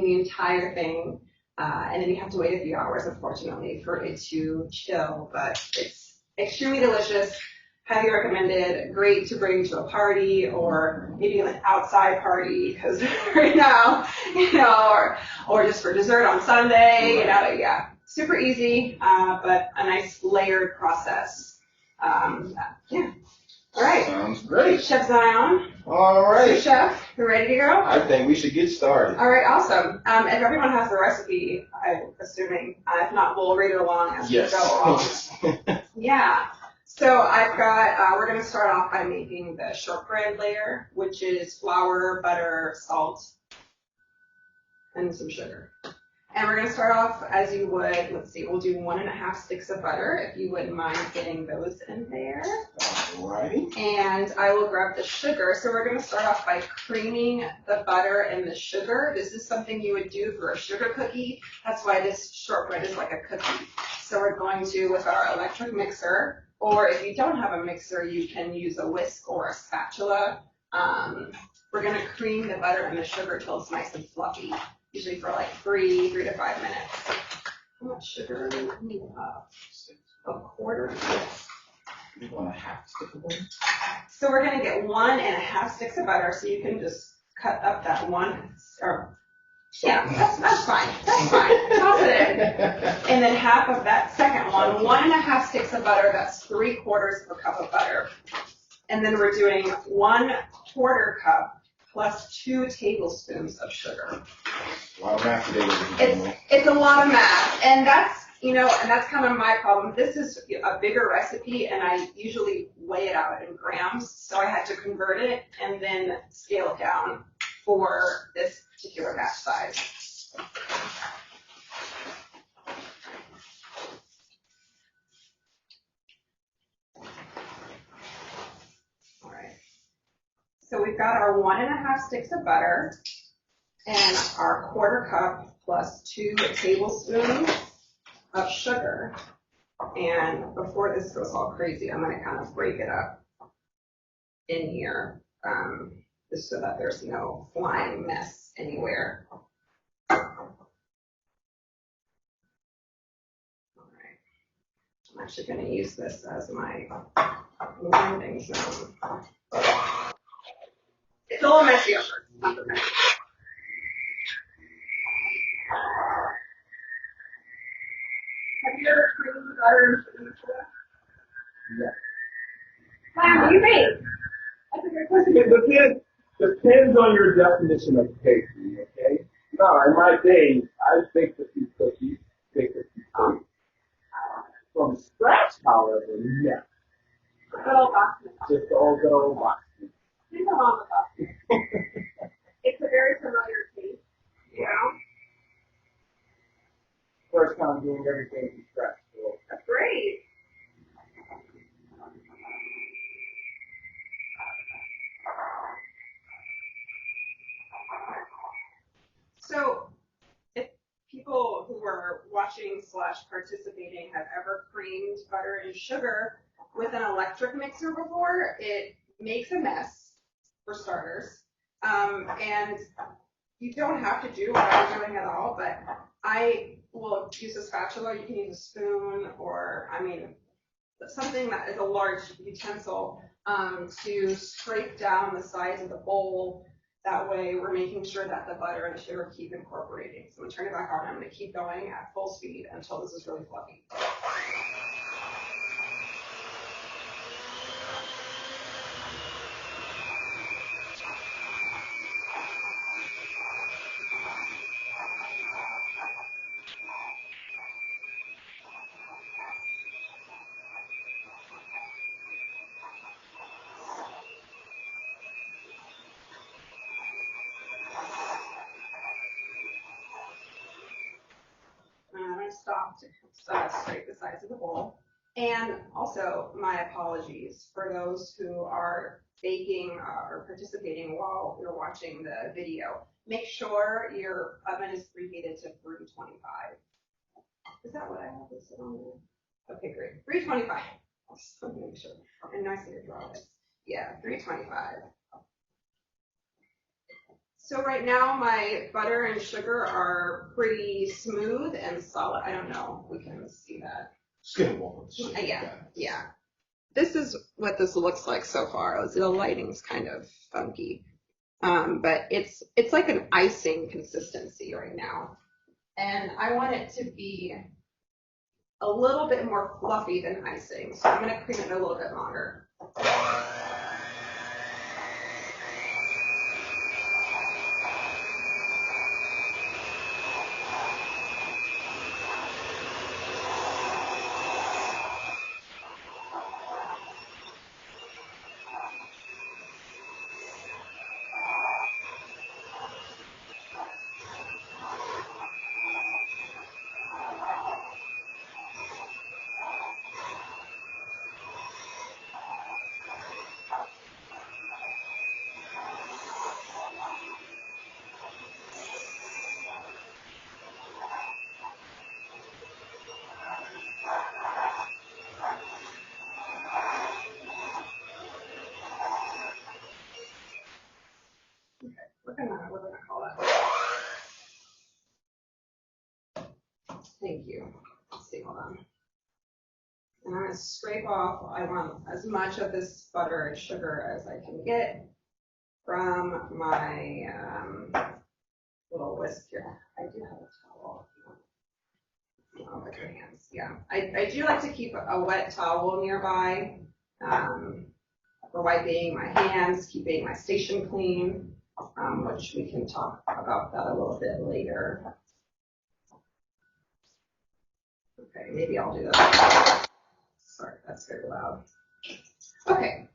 the entire thing, and then you have to wait a few hours, unfortunately, for it to chill, but it's extremely delicious. Highly recommended. Great to bring to a party or maybe an outside party because right now, or just for dessert on Sunday, yeah. Super easy, but a nice layered process. Yeah. All right. Sounds great. Chef Zion. All right. So Chef, you ready to go? I think we should get started. All right, awesome. If everyone has the recipe, I'm assuming. If not, we'll read it along as we go along. Yeah. So I've got, we're going to start off by making the shortbread layer, which is flour, butter, salt, and some sugar. And we're going to start off as you would, let's see, we'll do 1.5 sticks of butter, if you wouldn't mind getting those in there. All right. And I will grab the sugar. So we're going to start off by creaming the butter and the sugar. This is something you would do for a sugar cookie. That's why this shortbread is like a cookie. So we're going to, with our electric mixer, or if you don't have a mixer, you can use a whisk or a spatula. We're going to cream the butter and the sugar till it's nice and fluffy, usually for like 3 to 5 minutes. How much sugar do we need? A quarter. 1.5 sticks of butter. So we're going to get 1.5 sticks of butter, so you can just cut up that one, or yeah, that's fine. That's fine. Toss it in. And then half of that second one, 1.5 sticks of butter, that's 3/4 of a cup of butter. And then we're doing 1/4 cup plus 2 tablespoons of sugar. A lot of math today. It's a lot of math, and that's, and that's kind of my problem. This is a bigger recipe, and I usually weigh it out in grams, so I had to convert it and then scale it down for this particular batch size. All right. So we've got our 1.5 sticks of butter and our 1/4 cup plus 2 tablespoons of sugar. And before this goes all crazy, I'm going to kind of break it up in here, just so that there's no flying mess anywhere. All right. I'm actually going to use this as my landing zone. It's a little messy at first. Not the mess. Have you ever creamed butter and sugar before? Yeah. Wow, what do you think? That's a good question. It depends on your definition of bakery, okay? No, in my day, I baked a few cookies, baked a few cookies. From scratch, however, yeah. Good old box. Just the old good old box. There's no wrong with that. It's a very familiar taste, First time doing everything from scratch. So That's great. So, if people who are watching / participating have ever creamed butter and sugar with an electric mixer before, it makes a mess, for starters. And you don't have to do what I'm doing at all, but I will use a spatula. You can use a spoon or, something that is a large utensil to scrape down the sides of the bowl. That way we're making sure that the butter and the sugar keep incorporating. So I'm going to turn it back on. I'm going to keep going at full speed until this is really fluffy. I'm going to stop to scrape the sides of the bowl. And also, my apologies for those who are baking or participating while you're watching the video. Make sure your oven is preheated to 325. Is that what I have listed on there? Okay, great. 325. I'll just make sure. And nicely to draw this. Yeah, 325. So right now my butter and sugar are pretty smooth and solid. I don't know if we can see that. Skippable. Yeah. This is what this looks like so far. The lighting's kind of funky. But it's like an icing consistency right now. And I want it to be a little bit more fluffy than icing. So I'm gonna cream it a little bit longer. We're gonna call that. Thank you. Let's see, hold on. And I'm gonna scrape off, I want as much of this butter and sugar as I can get from my little whisk here. I do have a towel. Oh, with your hands, yeah. I do like to keep a wet towel nearby for wiping my hands, keeping my station clean, which we can talk about that a little bit later. Okay, maybe I'll do that. Sorry, that's very loud. Okay,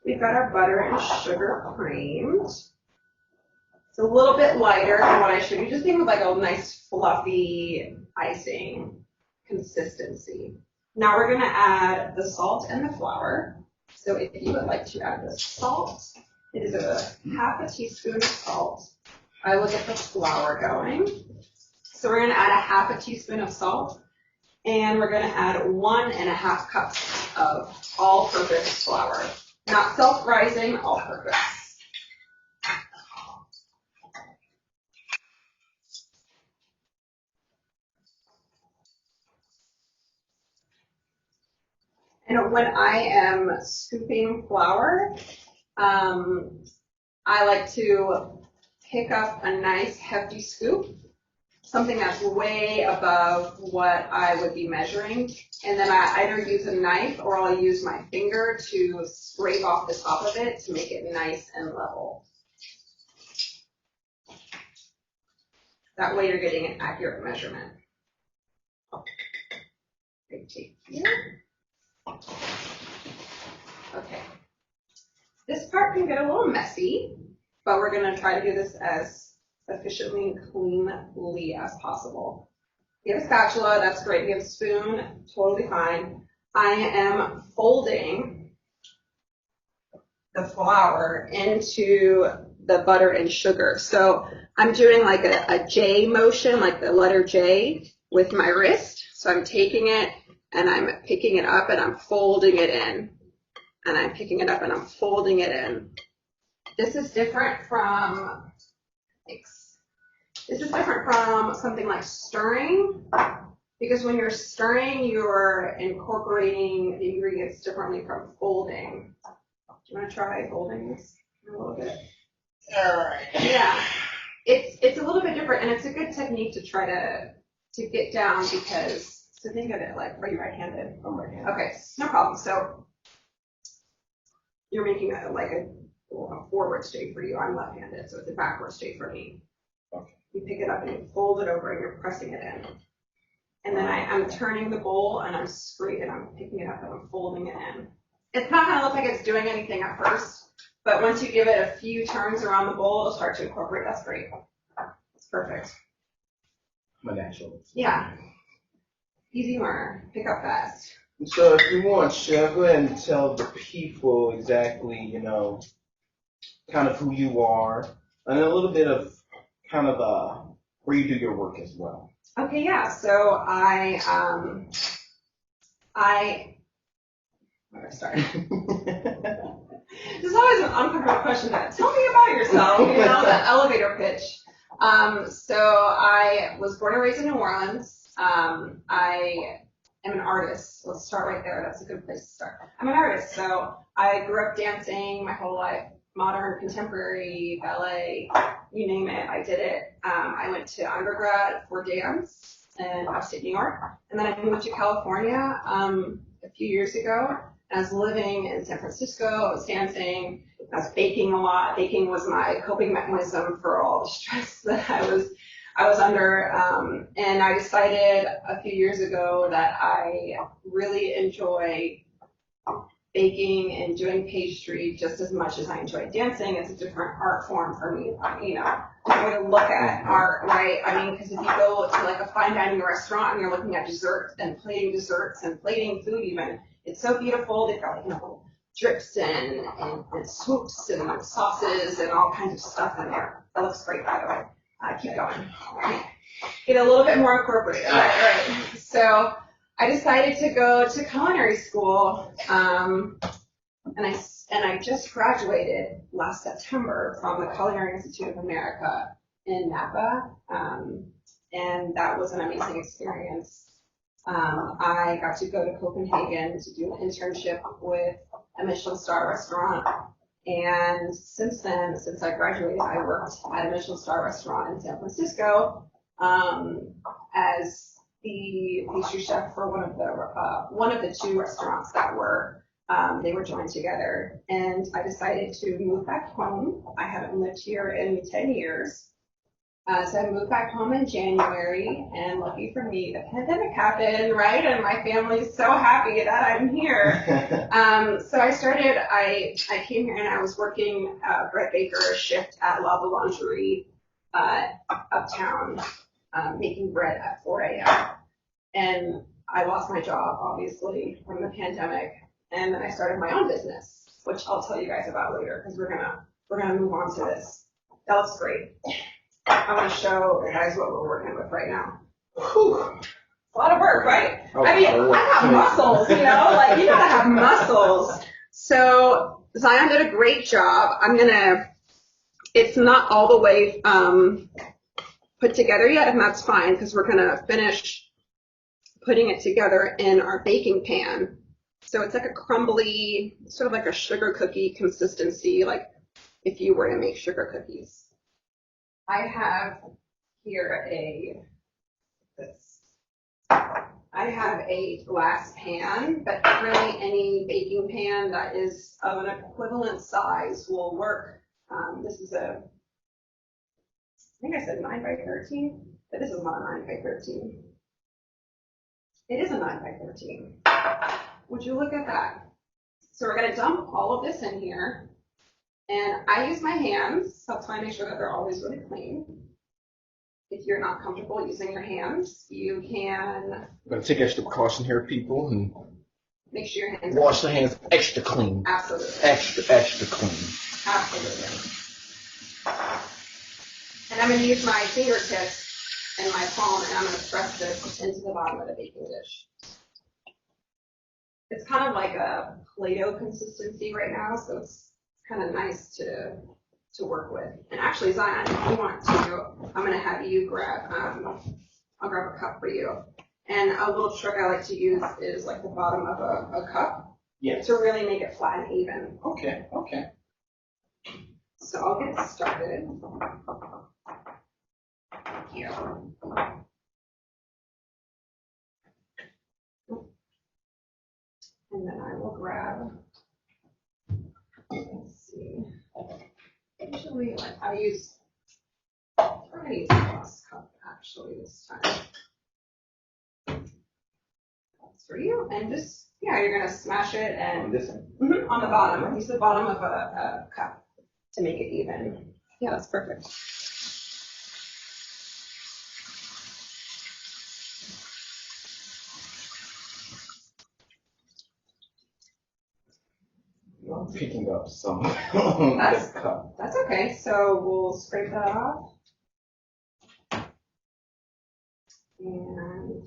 we've got our butter and sugar creamed. It's a little bit lighter than what I showed you. Just think of like a nice fluffy icing consistency. Now we're gonna add the salt and the flour. So if you would like to add the salt, it is a half a teaspoon of salt. I will get the flour going. So we're gonna add a half a teaspoon of salt. And we're going to add 1.5 cups of all-purpose flour. Not self-rising, all-purpose. And when I am scooping flour, I like to pick up a nice hefty scoop, something that's way above what I would be measuring. And then I either use a knife or I'll use my finger to scrape off the top of it to make it nice and level. That way you're getting an accurate measurement. Big tape here. Okay. This part can get a little messy, but we're going to try to do this as efficiently and cleanly as possible. If you have a spatula, that's great. If you have a spoon, totally fine. I am folding the flour into the butter and sugar. So I'm doing like a J motion, like the letter J with my wrist. So I'm taking it and I'm picking it up and I'm folding it in. And I'm picking it up and I'm folding it in. This is different from something like stirring, because when you're stirring, you're incorporating the ingredients differently from folding. Do you want to try folding this a little bit? All right. Yeah, it's a little bit different, and it's a good technique to try to get down because, so think of it like, are you right-handed? I'm right-handed. Okay, no problem. So you're making a forward straight for you. I'm left-handed, so it's a backward straight for me. Okay. You pick it up and you fold it over and you're pressing it in. And then I'm turning the bowl and I'm picking it up and I'm folding it in. It's not going to look like it's doing anything at first, but once you give it a few turns around the bowl, it'll start to incorporate. That's great. It's perfect. I'm a natural. Yeah. Easy learner. Pick up fast. So if you want, Chef, go ahead and tell the people exactly, kind of who you are, and a little bit of kind of where you do your work as well. Okay, yeah. So where do I start? This is is always an uncomfortable question. Tell me about yourself, the elevator pitch. So I was born and raised in New Orleans. I am an artist. Let's start right there. That's a good place to start. I'm an artist, so I grew up dancing my whole life. Modern, contemporary, ballet, you name it, I did it. I went to undergrad for dance in upstate New York, and then I moved to California a few years ago. I was living in San Francisco. I was dancing. I was baking a lot. Baking was my coping mechanism for all the stress that I was under. And I decided a few years ago that I really enjoy baking and doing pastry just as much as I enjoy dancing. It's a different art form for me, different way to look at art, right? I mean, because if you go to like a fine dining restaurant and you're looking at desserts and plating food even, it's so beautiful. They've got like, drips and swoops and sauces and all kinds of stuff in there. That looks great, by the way. Keep going. Right. Get a little bit more incorporated. Right. So I decided to go to culinary school, and I just graduated last September from the Culinary Institute of America in Napa, and that was an amazing experience. I got to go to Copenhagen to do an internship with a Michelin star restaurant, and since then, since I graduated, I worked at a Michelin star restaurant in San Francisco as the pastry chef for one of the two restaurants that were they were joined together, and I decided to move back home. I haven't lived here in 10 years. So I moved back home in January, and lucky for me, the pandemic happened, right? And my family's so happy that I'm here. So I came here and I was working bread baker shift at La Boulangerie uptown, making bread at 4 a.m. And I lost my job, obviously, from the pandemic. And then I started my own business, which I'll tell you guys about later, because we're gonna move on to this. That looks great. I want to show you guys what we're working with right now. Whew. It's a lot of work, right? I mean, I have muscles, you gotta have muscles. So Zion did a great job. It's not all the way put together yet, and that's fine, because we're gonna finish putting it together in our baking pan. So it's like a crumbly, sort of like a sugar cookie consistency, like if you were to make sugar cookies. I have here I have a glass pan, but really any baking pan that is of an equivalent size will work. This is I think I said 9 by 13, but this is not a 9 by 13. It is a 9 by 13. Would you look at that? So we're gonna dump all of this in here. And I use my hands, so that's why I make sure that they're always really clean. If you're not comfortable using your hands, you can. I'm going to take extra precaution here, people, and make sure your hands wash the hands extra clean. Absolutely. Extra clean. Absolutely. And I'm going to use my fingertips and my palm, and I'm going to press this into the bottom of the baking dish. It's kind of like a Play-Doh consistency right now, so it's kind of nice to work with. And actually, Zion, if you want to, I'm going to have you grab, I'll grab a cup for you. And a little trick I like to use is like the bottom of a cup. Yes. To really make it flat and even. Okay. So I'll get started. Here. And then I will grab, let's see. Usually, I'm going to use a glass cup actually this time. That's for you. And just, you're going to smash it and on the bottom. Use the bottom of a cup to make it even. Yeah, that's perfect. I'm picking up some cup. That's okay. So we'll scrape that off. And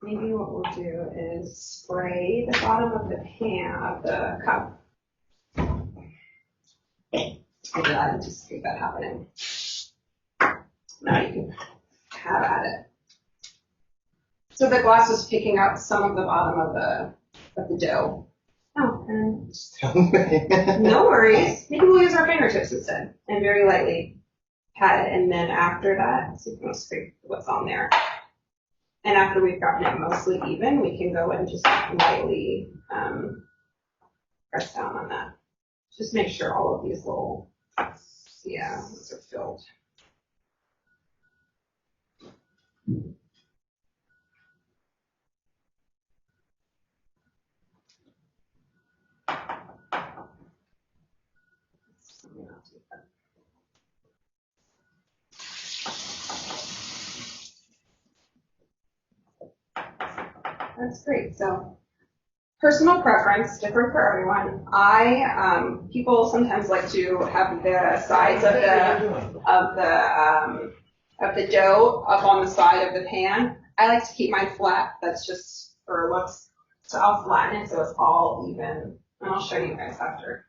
maybe what we'll do is spray the bottom of the pan, of the cup, Look at that, anticipate that happening. Now you can have at it. So the glass is picking up some of the bottom of the dough. Oh, and no worries. Maybe we'll use our fingertips instead and very lightly pat it. And then after that, so you can scrape what's on there. And after we've gotten it mostly even, we can go and just lightly press down on that. Just make sure all of these little, these are filled. That's great. So personal preference, different for everyone. People sometimes like to have the sides of the dough up on the side of the pan. I like to keep mine flat. That's just for looks. So I'll flatten it so it's all even. And I'll show you guys after.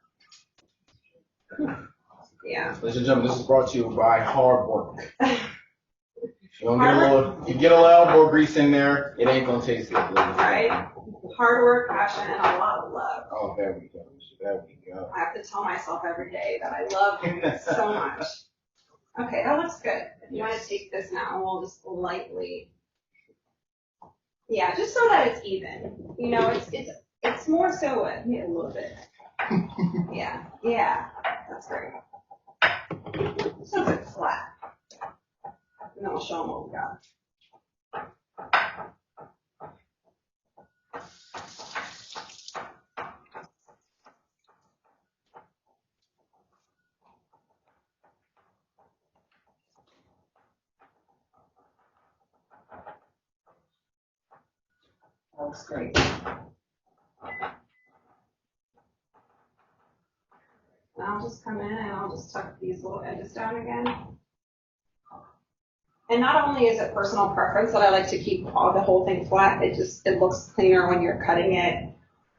Yeah. Ladies and gentlemen, this is brought to you by hard work. You get a little elbow grease in there, it ain't gonna taste good. Right? Hard work, passion, and a lot of love. Oh, there we go. There we go. I have to tell myself every day that I love doing this so much. Okay, that looks good. If you want to take this now, we'll just lightly, just so that it's even. You know, it's more so a little bit. Yeah, that's great. So it's flat. And then we'll show them what we got. That looks great. And I'll just come in and I'll just tuck these little edges down again. And not only is it personal preference that I like to keep the whole thing flat, it looks cleaner when you're cutting it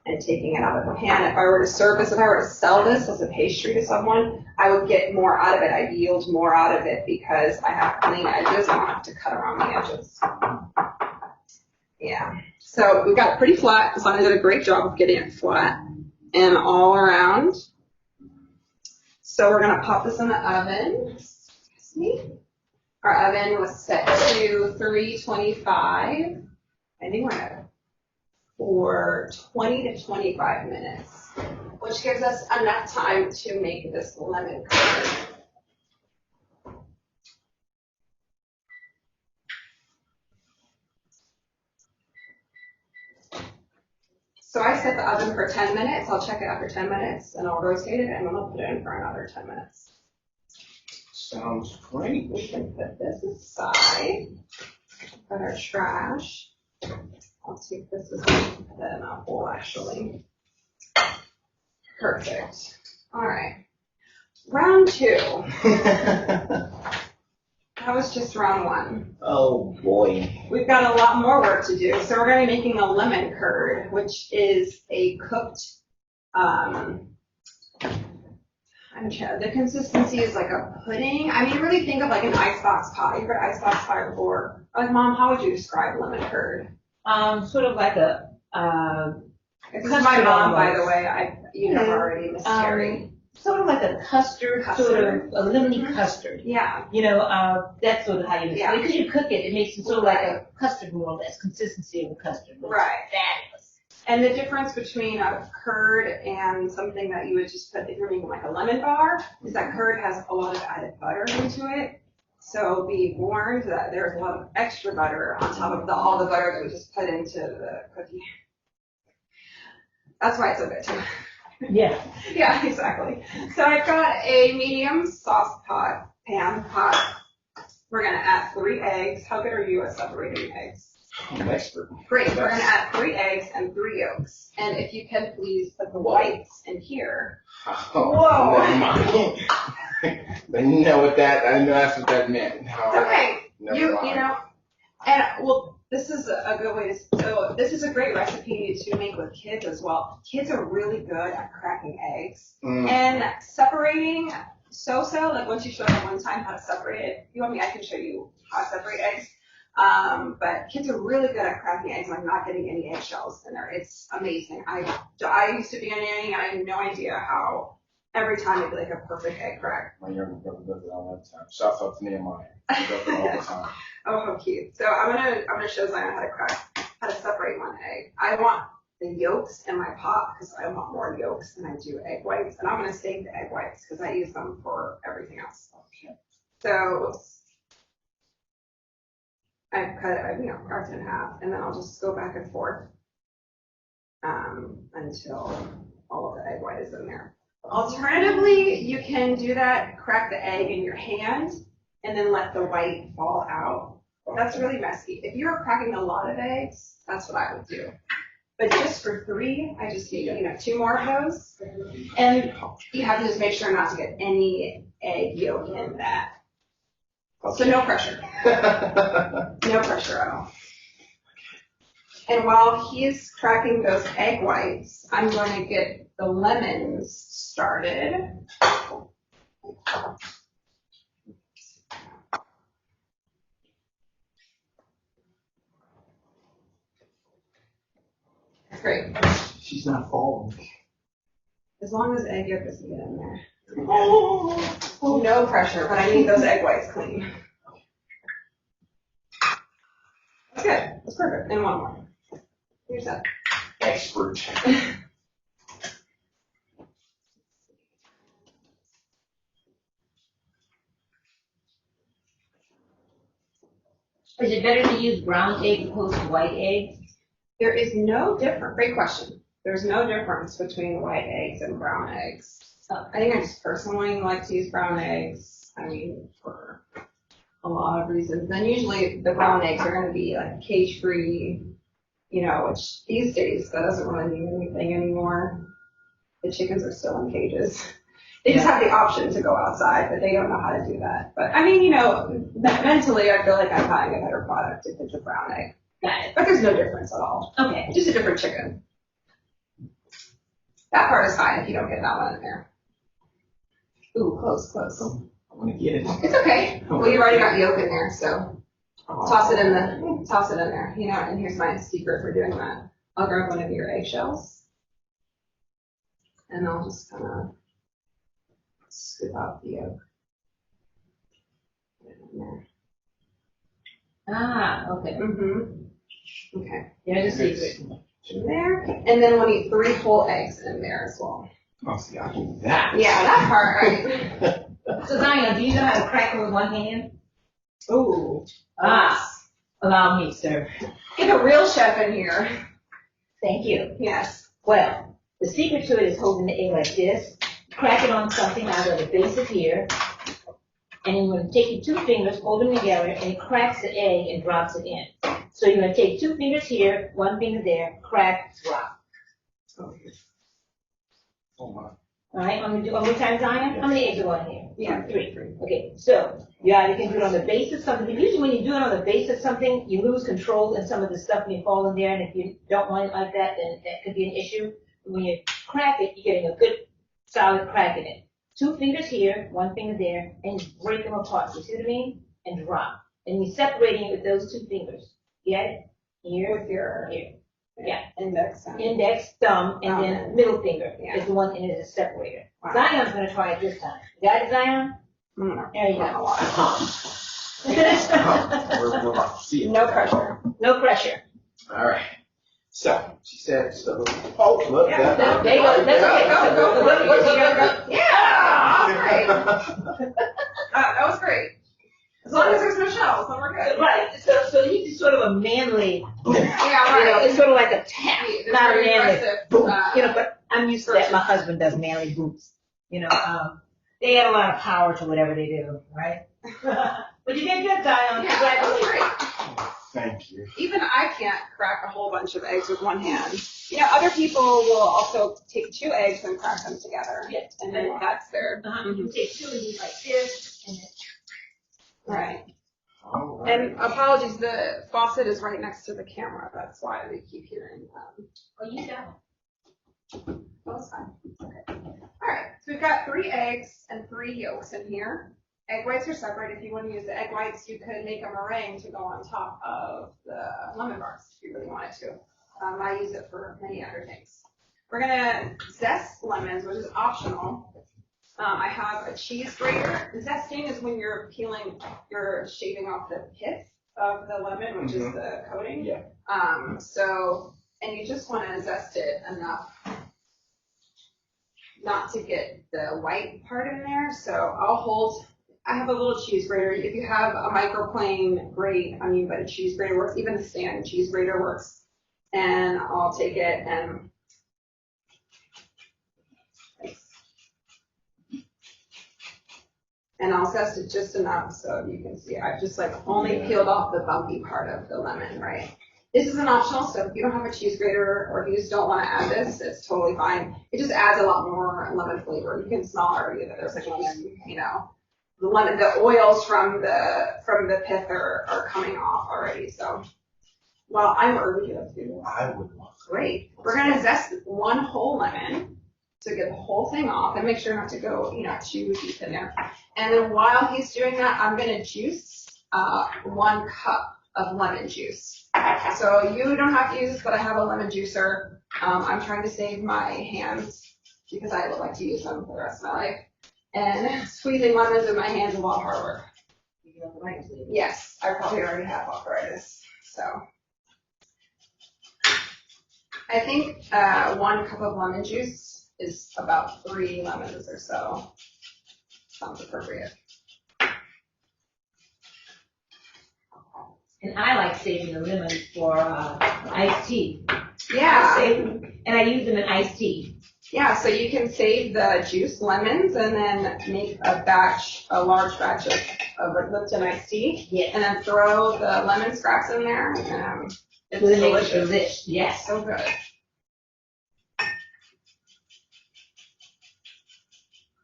and taking it out of the pan. If I were to sell this as a pastry to someone, I would get more out of it. I'd yield more out of it because I have clean edges. I don't have to cut around the edges. Yeah. So we've got it pretty flat. Designer did a great job of getting it flat and all around. So we're going to pop this in the oven. Excuse me. Our oven was set to 325, for 20 to 25 minutes, which gives us enough time to make this lemon curd. So I set the oven for 10 minutes. I'll check it after 10 minutes, and I'll rotate it, and then I'll put it in for another 10 minutes. Sounds great. We can put this aside. Put our trash. I'll take this as a mouthful, actually. Perfect. All right. Round 2. That was just round 1. Oh boy. We've got a lot more work to do. So we're going to be making a lemon curd, which is a cooked, the consistency is like a pudding. I mean, really think of like an icebox pie. You've heard icebox pie before. Like, Mom, how would you describe lemon curd? Sort of like a This is my mom, by the way. You know her already, Miss Terry. sort of like a custard, sort of a lemony custard. Yeah. You know, that's sort of how you describe it. Yeah. Because you cook it, it makes it sort of like a custard, more or less, consistency of a custard. Right. Fabulous. And the difference between a curd and something that you would just put, if you're making like a lemon bar, is that curd has a lot of added butter into it. So be warned that there's a lot of extra butter on top of all the butter that we just put into the cookie. That's why it's so good. Yeah. Yeah, exactly. So I've got a medium sauce pan pot. We're gonna add 3 eggs. How good are you at separating eggs? I'm an expert. Great. We're gonna add 3 eggs and 3 yolks. And if you can please put the whites in here. Oh, Whoa. never mind. I know what that. I know that's what that meant. It's okay. You know, and well, this is a good way to, so this is a great recipe to make with kids as well. Kids are really good at cracking eggs and separating so-so, like once you show them one time how to separate it, if you want me, I can show you how to separate eggs. But kids are really good at cracking eggs, like not getting any eggshells in there. It's amazing. I used to be a nanny and I had no idea how every time it'd be like a perfect egg crack. My younger brother does it all the time. Shouts out to Nehemiah. He does it all the time. Oh, how cute. So I'm gonna show Zion how to separate one egg. I want the yolks in my pot because I want more yolks than I do egg whites. And I'm gonna save the egg whites because I use them for everything else. Okay. So I cut it, carved it in half, and then I'll just go back and forth until all of the egg white is in there. Alternatively, you can do that, crack the egg in your hand, and then let the white fall out. That's really messy. If you're cracking a lot of eggs, that's what I would do. But just for 3, I just need, 2 more of those. And you have to just make sure not to get any egg yolk in that. So no pressure. No pressure at all. And while he's cracking those egg whites, I'm going to get the lemons started. Great. She's not falling. As long as egg yolk doesn't get in there. Oh, no pressure, but I need those egg whites clean. That's good. That's perfect. And one more. Here's that. Expert. Is it better to use brown eggs opposed to white eggs? There is no difference. Great question. There's no difference between white eggs and brown eggs. I think I just personally like to use brown eggs. I mean, for a lot of reasons. And usually the brown eggs are going to be like cage-free, which these days that doesn't really mean anything anymore. The chickens are still in cages. They just have the option to go outside, but they don't know how to do that. But I mean, mentally, I feel like I'm buying a better product if it's a brown egg. Got it. But there's no difference at all. Okay. Just a different chicken. That part is fine if you don't get that one in there. Ooh, close. I want to get it. It's okay. Well, you already got yolk in there, so toss it in there. And here's my secret for doing that. I'll grab one of your eggshells, and I'll just kind of scoop out the yolk. Put it in there. Ah, okay. Mm-hmm. Okay. There's a secret. In there, and then we'll need 3 whole eggs in there as well. Oh, see, I do that. Yeah, that part, right? So Zion, do you know how to crack it with one hand? Ooh. Allow me, sir. Get a real chef in here. Thank you. Yes. Well, the secret to it is holding the egg like this. Crack it on something, either the base is here, and then you're going to take your 2 fingers, hold them together, and it cracks the egg and drops it in. So you're going to take 2 fingers here, 1 finger there, crack, drop. Oh my. All right, I'm going to do one more time, Zion. How many eggs are going here? Yeah. 3. Okay, so you either can do it on the base of something. Usually when you do it on the base of something, you lose control in some of the stuff when you fall in there, and if you don't want it like that, then that could be an issue. When you crack it, you're getting a good solid crack in it. 2 fingers here, 1 finger there, and just break them apart. You see what I mean? And drop. And you're separating it with those 2 fingers. Get it? Here, With your here. Yeah. index. Index, thumb, and then middle finger Yeah. is the one in it as a separator. Wow. Zion's going to try it this time. You got it, Zion? There you go. We're about to see it. No pressure. No pressure. All right. So, she said, oh, look. Yeah, that- there you go. That's okay. Go. Yeah. Great. That was great. As long as there's no shells, then we're good. Right. So you do sort of a manly, Yeah, right. it's sort of like a tap, It's not a very manly. aggressive. But I'm used to that. My husband does manly boots. They add a lot of power to whatever they do, right? But you did good, Zion. Yeah, that was Congratulations. great. Thank you. Even I can't crack a whole bunch of eggs with one hand. Other people will also take 2 eggs and crack them together. Yeah. And then that's their. You take 2 and do like this, and then Right. All right. And apologies, the faucet is right next to the camera. That's why they keep hearing. Oh, you got Oh, it's fine. Okay. All right. So we've got 3 eggs and 3 yolks in here. Egg whites are separate. If you want to use the egg whites, you could make a meringue to go on top of the lemon bars if you really wanted to. I use it for many other things. We're gonna zest lemons, which is optional. I have a cheese grater. Zesting is when you're shaving off the pith of the lemon, which is the coating. Yeah. And you just want to zest it enough not to get the white part in there. So I have a little cheese grater. If you have a microplane, great. But a cheese grater works. Even a stand cheese grater works. And I'll take it and I'll zest it just enough so you can see. I've just only peeled off the bumpy part of the lemon, right? This is an optional, so if you don't have a cheese grater or if you just don't want to add this, it's totally fine. It just adds a lot more lemon flavor. You can smell already that there's the oils from the pith are coming off already. So, well, I'm already going to do. I would love. Great. We're going to zest 1 whole lemon to get the whole thing off and make sure not to go, too deep in there. And then while he's doing that, I'm going to juice 1 cup of lemon juice. So you don't have to use this, but I have a lemon juicer. I'm trying to save my hands because I would like to use them for the rest of my life. And squeezing lemons in my hands is a lot of hard work. Yes, I probably already have arthritis. So I think 1 cup of lemon juice is about 3 lemons or so. Sounds appropriate. And I like saving the lemons for iced tea. Yeah. And I use them in iced tea. Yeah, so you can save the juiced lemons and then make a large batch of Lipton iced tea. Yes. And then throw the lemon scraps in there. It's delicious. delicious. Yes. So good.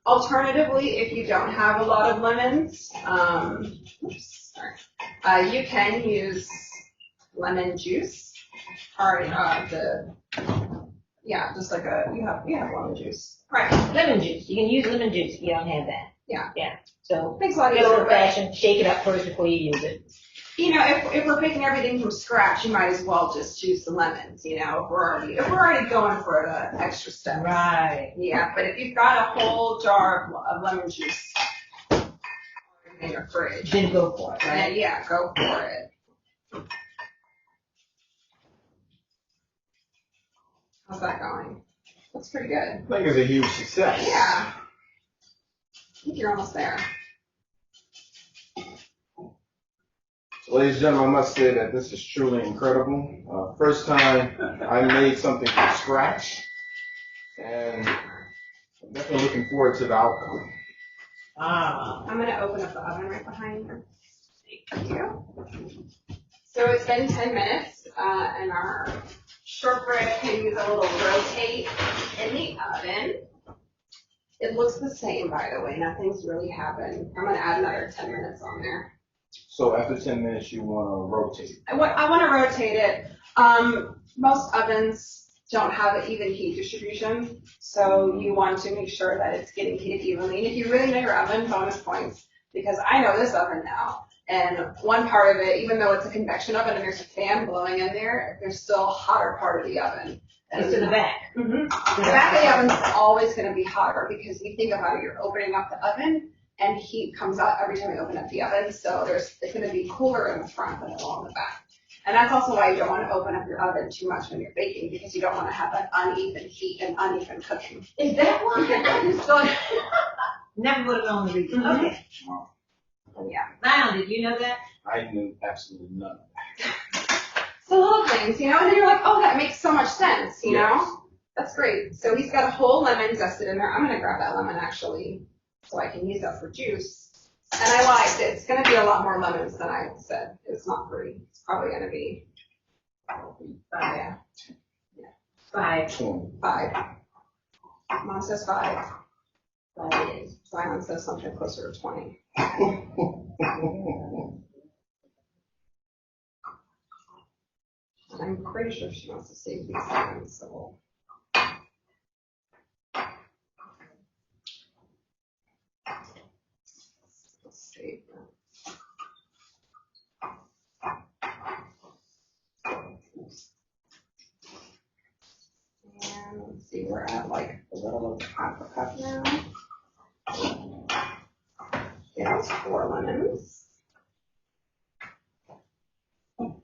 Alternatively, if you don't have a lot of lemons, you can use lemon juice, or just like you have lemon juice. Right, lemon juice. You can use lemon juice if you don't have that. Yeah. Yeah. So makes a lot good easier. old fashioned, shake it up first before you use it. If we're making everything from scratch, you might as well just choose the lemons. If we're already going for the extra steps. Right. Yeah, but if you've got a whole jar of lemon juice in your fridge, Then go for it, right? Yeah, go for it. How's that going? That's pretty good. I think it's a huge success. Yeah. I think you're almost there. Ladies and gentlemen, I must say that this is truly incredible. First time I made something from scratch, and I'm definitely looking forward to the outcome. I'm going to open up the oven right behind you. Thank you. So it's been 10 minutes, and our shortbread can use a little rotate in the oven. It looks the same, by the way. Nothing's really happened. I'm going to add another 10 minutes on there. So after 10 minutes, you want to rotate. I want to rotate it. Most ovens don't have an even heat distribution, so you want to make sure that it's getting heated evenly. And if you really know your oven, bonus points, because I know this oven now. And one part of it, even though it's a convection oven and there's a fan blowing in there, there's still a hotter part of the oven. It's to the back. Mm-hmm. The back of the oven is always going to be hotter because you think about it, you're opening up the oven and heat comes out every time you open up the oven. So it's going to be cooler in the front than it will in the back. And that's also why you don't want to open up your oven too much when you're baking, because you don't want to have that uneven heat and uneven cooking. Is that why? Yeah. Never would have known the reason. Mhm. Okay. Yeah. Lionel, did you know that? I knew absolutely none of that. So little things, and then you're like, oh, that makes so much sense, you know? That's great. So he's got a whole lemon zested in there. I'm going to grab that lemon, actually, so I can use that for juice. And I lied. It's going to be a lot more lemons than I said. It's not 3. It's probably going to be 5. Yeah. 5. 5. Mom says 5. 5 is. Zion says something closer to 20. I'm pretty sure she wants to save these things, so. Let's save them. And let's see, we're at like a little over half a cup now. Okay, that's 4 lemons. I'm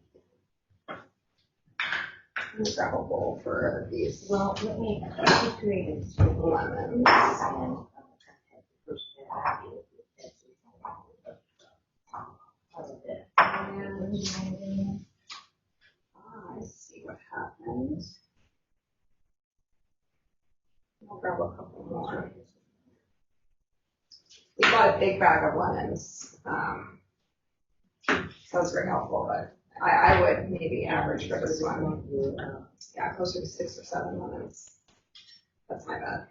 gonna grab a bowl for these Well, let me create it. lemons. And let's see what happens. I'll grab a couple more. We bought a big bag of lemons. So it's very helpful, but I would maybe average for this one. Yeah, closer to 6 or 7 lemons. That's my bet.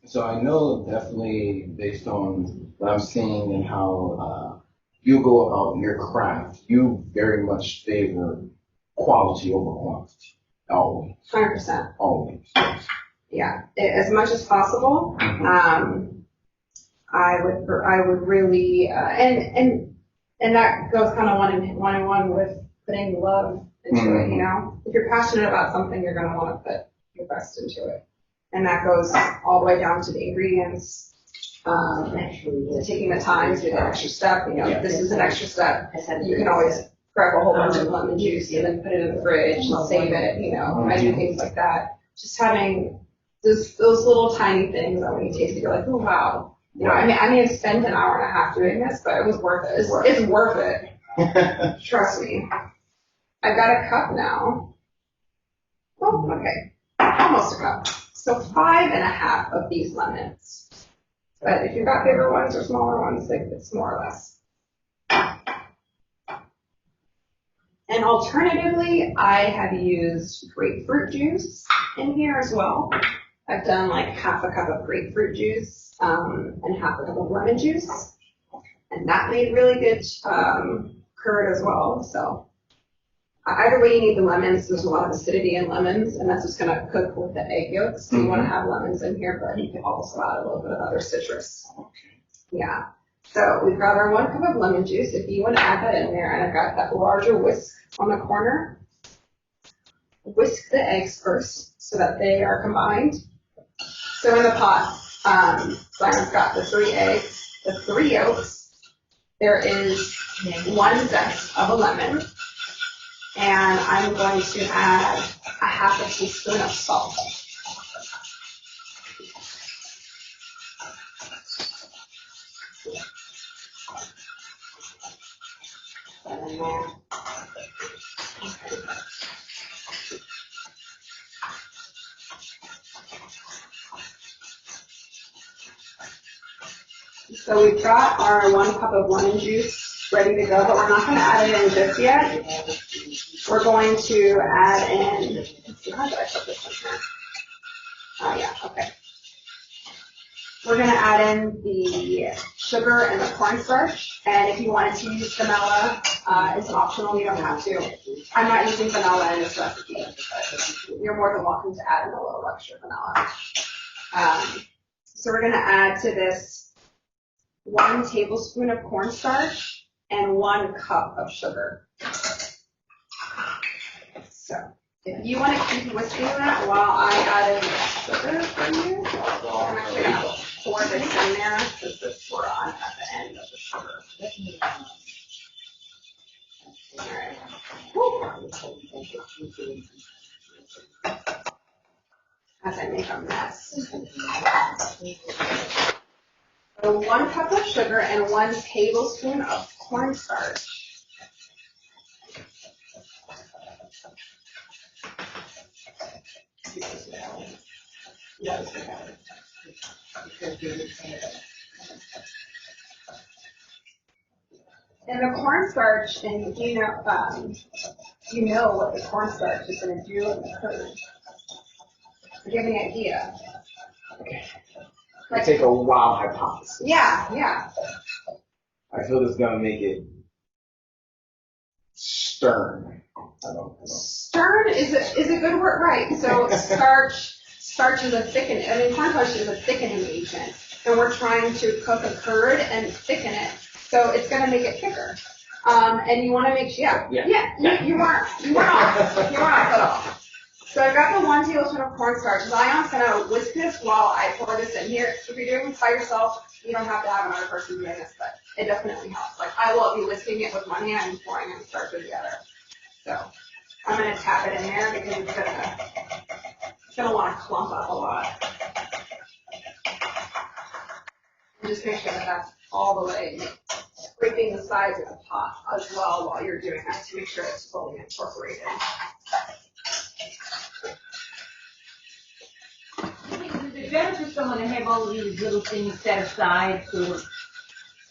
So I know definitely based on what I'm seeing and how you go about your craft, you very much favor quality over quantity. Always. 100%. Always. Yes. Yeah, as much as possible. I would really, and that goes kind of one on one with putting love into it, you know? If you're passionate about something, you're going to want to put your best into it. And that goes all the way down to the ingredients, to taking the time to do the extra step, you know, if this is an extra step. You can always grab a whole bunch of lemon juice and then put it in the fridge and save it, you know, I do things like that. Just having those little tiny things that when you taste it, you're like, oh, wow. You know, I may have spent an hour and a half doing this, but it was worth it. It's worth it. Trust me. I've got a cup now. Oh, okay. Almost a cup. So 5.5 of these lemons. But if you've got bigger ones or smaller ones, it's more or less. And alternatively, I have used grapefruit juice in here as well. I've done like half a cup of grapefruit juice and half a cup of lemon juice. And that made really good curd as well. So either way, you need the lemons. There's a lot of acidity in lemons, and that's just going to cook with the egg yolks. So you want to have lemons in here, but you can also add a little bit of other citrus. Yeah. So we've got our 1 cup of lemon juice. If you want to add that in there, and I've got that larger whisk on the corner. Whisk the eggs first so that they are combined. So in the pot, Simon's got the 3 eggs, the 3 yolks. There is 1 zest of a lemon. And I'm going to add a half a teaspoon of salt. Put in there. Okay. So we've got our 1 cup of lemon juice ready to go, but we're not going to add it in just yet. We're going to add in, let's see, how did I put this in here? Oh yeah, okay. We're going to add in the sugar and the cornstarch, and if you wanted to use vanilla, it's optional, you don't have to. I'm not using vanilla in this recipe, but you're more than welcome to add in a little extra vanilla. So we're going to add to this 1 tablespoon of cornstarch and 1 cup of sugar. So if you want to keep whisking that while I add in the sugar for you, I'm actually going to pour this in there because this we're on at the end of the sugar. All right. As I make a mess. So 1 cup of sugar and 1 tablespoon of cornstarch. And the cornstarch, and you know what the cornstarch is going to do in the curd. Do you have any idea? Okay. I take a wild hypothesis. Yeah. I feel this is gonna make it stern. I don't know. Stern is a good word, right? So starch is a thickening. I mean, cornstarch is a thickening agent, and we're trying to cook a curd and thicken it, so it's gonna make it thicker. And you want to make sure, you weren't off at all. So I've got the 1 tablespoon of cornstarch. Zion's gonna whisk this while I pour this in here. If you're doing this by yourself, you don't have to have another person doing this, but it definitely helps. Like I will be whisking it with one hand and pouring in starch with the other. So I'm gonna tap it in there because it's gonna want to clump up a lot. And just make sure that that's all the way, scraping the sides of the pot as well while you're doing that to make sure it's fully incorporated. Is it better for someone to have all of these little things set aside to,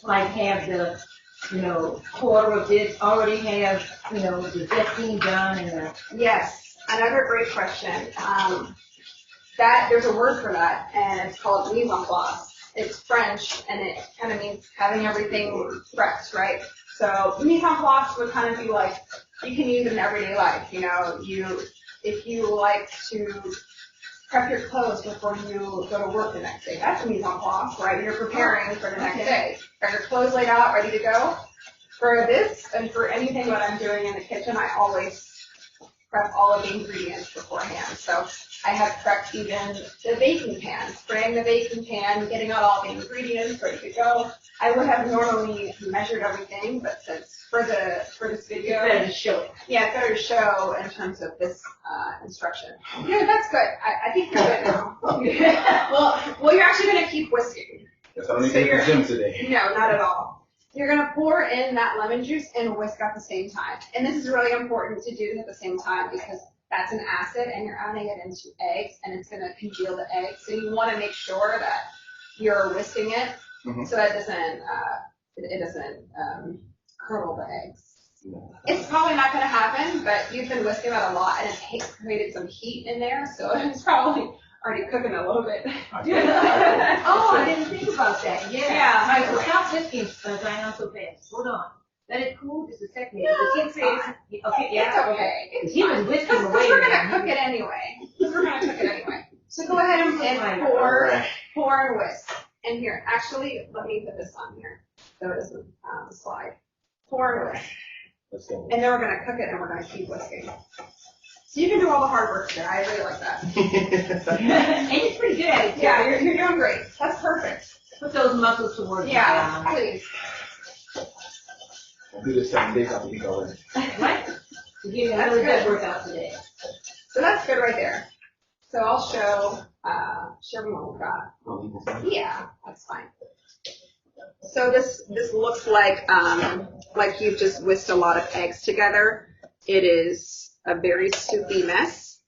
like, have the, quarter of this, already have, the zesting done and the... Yes, another great question. That there's a word for that, and it's called mise en place. It's French, and it kind of means having everything prepped, right? So mise en place would kind of be like, you can use it in everyday life. If you like to prep your clothes before you go to work the next day, that's mise en place, right? You're preparing for the next day. Are your clothes laid out, ready to go? For this, and for anything that I'm doing in the kitchen, I always prep all of the ingredients beforehand. So I have prepped even the baking pan, spraying the baking pan, getting out all the ingredients ready to go. I would have normally measured everything, but since for this video, It's better to show it. yeah, it's better to show in terms of this instruction. Yeah, that's good. I think you're good now. well, you're actually going to keep whisking. Yes, I don't need to go to the gym today. No, not at all. You're going to pour in that lemon juice and whisk at the same time. And this is really important to do at the same time because that's an acid and you're adding it into eggs and it's going to congeal the eggs. So you want to make sure that you're whisking it so that it doesn't curdle the eggs. It's probably not going to happen, but you've been whisking that a lot and it's created some heat in there. So it's probably already cooking a little bit. Oh, I didn't think about that. Yeah. All right, so stop whisking, Zion, so fast. Hold on. Let it cool just a second. No, it's fine. Okay, yeah. It's okay. He was whisking Because away. we're going to cook it anyway. So go ahead and pour and whisk. And here, actually, let me put this on here so it doesn't slide. Pour and whisk. Let's go. And then we're going to cook it and we're going to keep whisking. So you can do all the hard work today. I really like that. And it's pretty good at it. Yeah, you're doing great. That's perfect. Put those muscles to work. Yeah, please. I'll do this 7 days after we go in. Right? We're getting a really good workout today. So that's good right there. So I'll show everyone what we've got. Yeah, that's fine. So this looks like you've just whisked a lot of eggs together. It is a very soupy mess,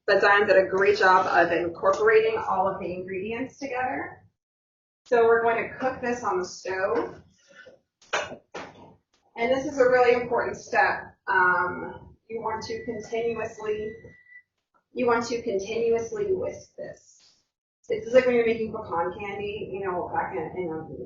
but Zion did a great job of incorporating all of the ingredients together. So we're going to cook this on the stove. And this is a really important step. You want to continuously whisk this. This is like when you're making pecan candy, back in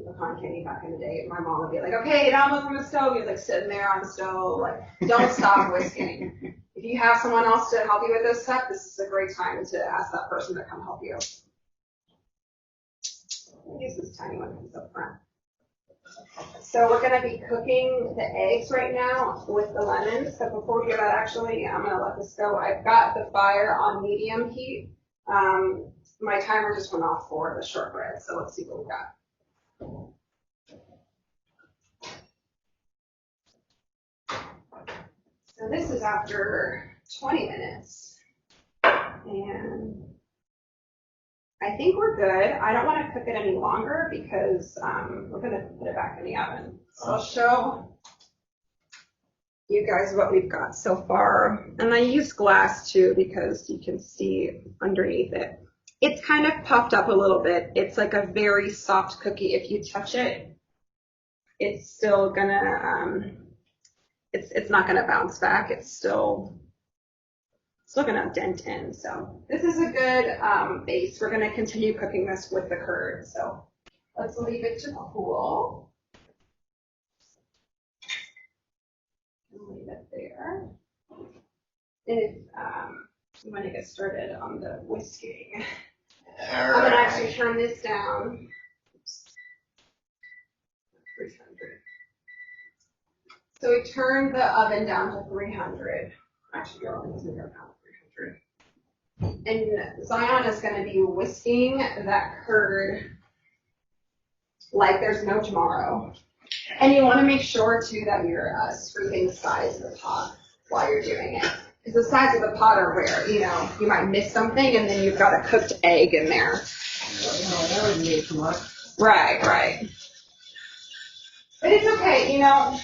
pecan candy back in the day, my mom would be like, okay, now look from the stove. You're like sitting there on the stove, like, don't stop whisking. If you have someone else to help you with this step, this is a great time to ask that person to come help you. I'll use this tiny one because it's up front. So we're going to be cooking the eggs right now with the lemons. So before we do that, actually, I'm going to let this go. I've got the fire on medium heat. My timer just went off for the shortbread, so let's see what we got. So this is after 20 minutes. And I think we're good. I don't want to cook it any longer because we're going to put it back in the oven. So I'll show you guys what we've got so far. And I use glass too because you can see underneath it. It's kind of puffed up a little bit. It's like a very soft cookie. If you touch it, it's still gonna, it's not gonna bounce back. It's still still gonna dent in. So this is a good base. We're gonna continue cooking this with the curd. So let's leave it to cool. Leave it there. If you want to get started on the whisking, I'm gonna actually turn this down. 300. So we turned the oven down to 300. Actually, your oven doesn't go down to 300. And Zion is going to be whisking that curd like there's no tomorrow. And you want to make sure too that you're scraping the sides of the pot while you're doing it. Because the sides of the pot are where, you know, you might miss something and then you've got a cooked egg in there. That wouldn't be too much. Right, right. But it's okay, you know,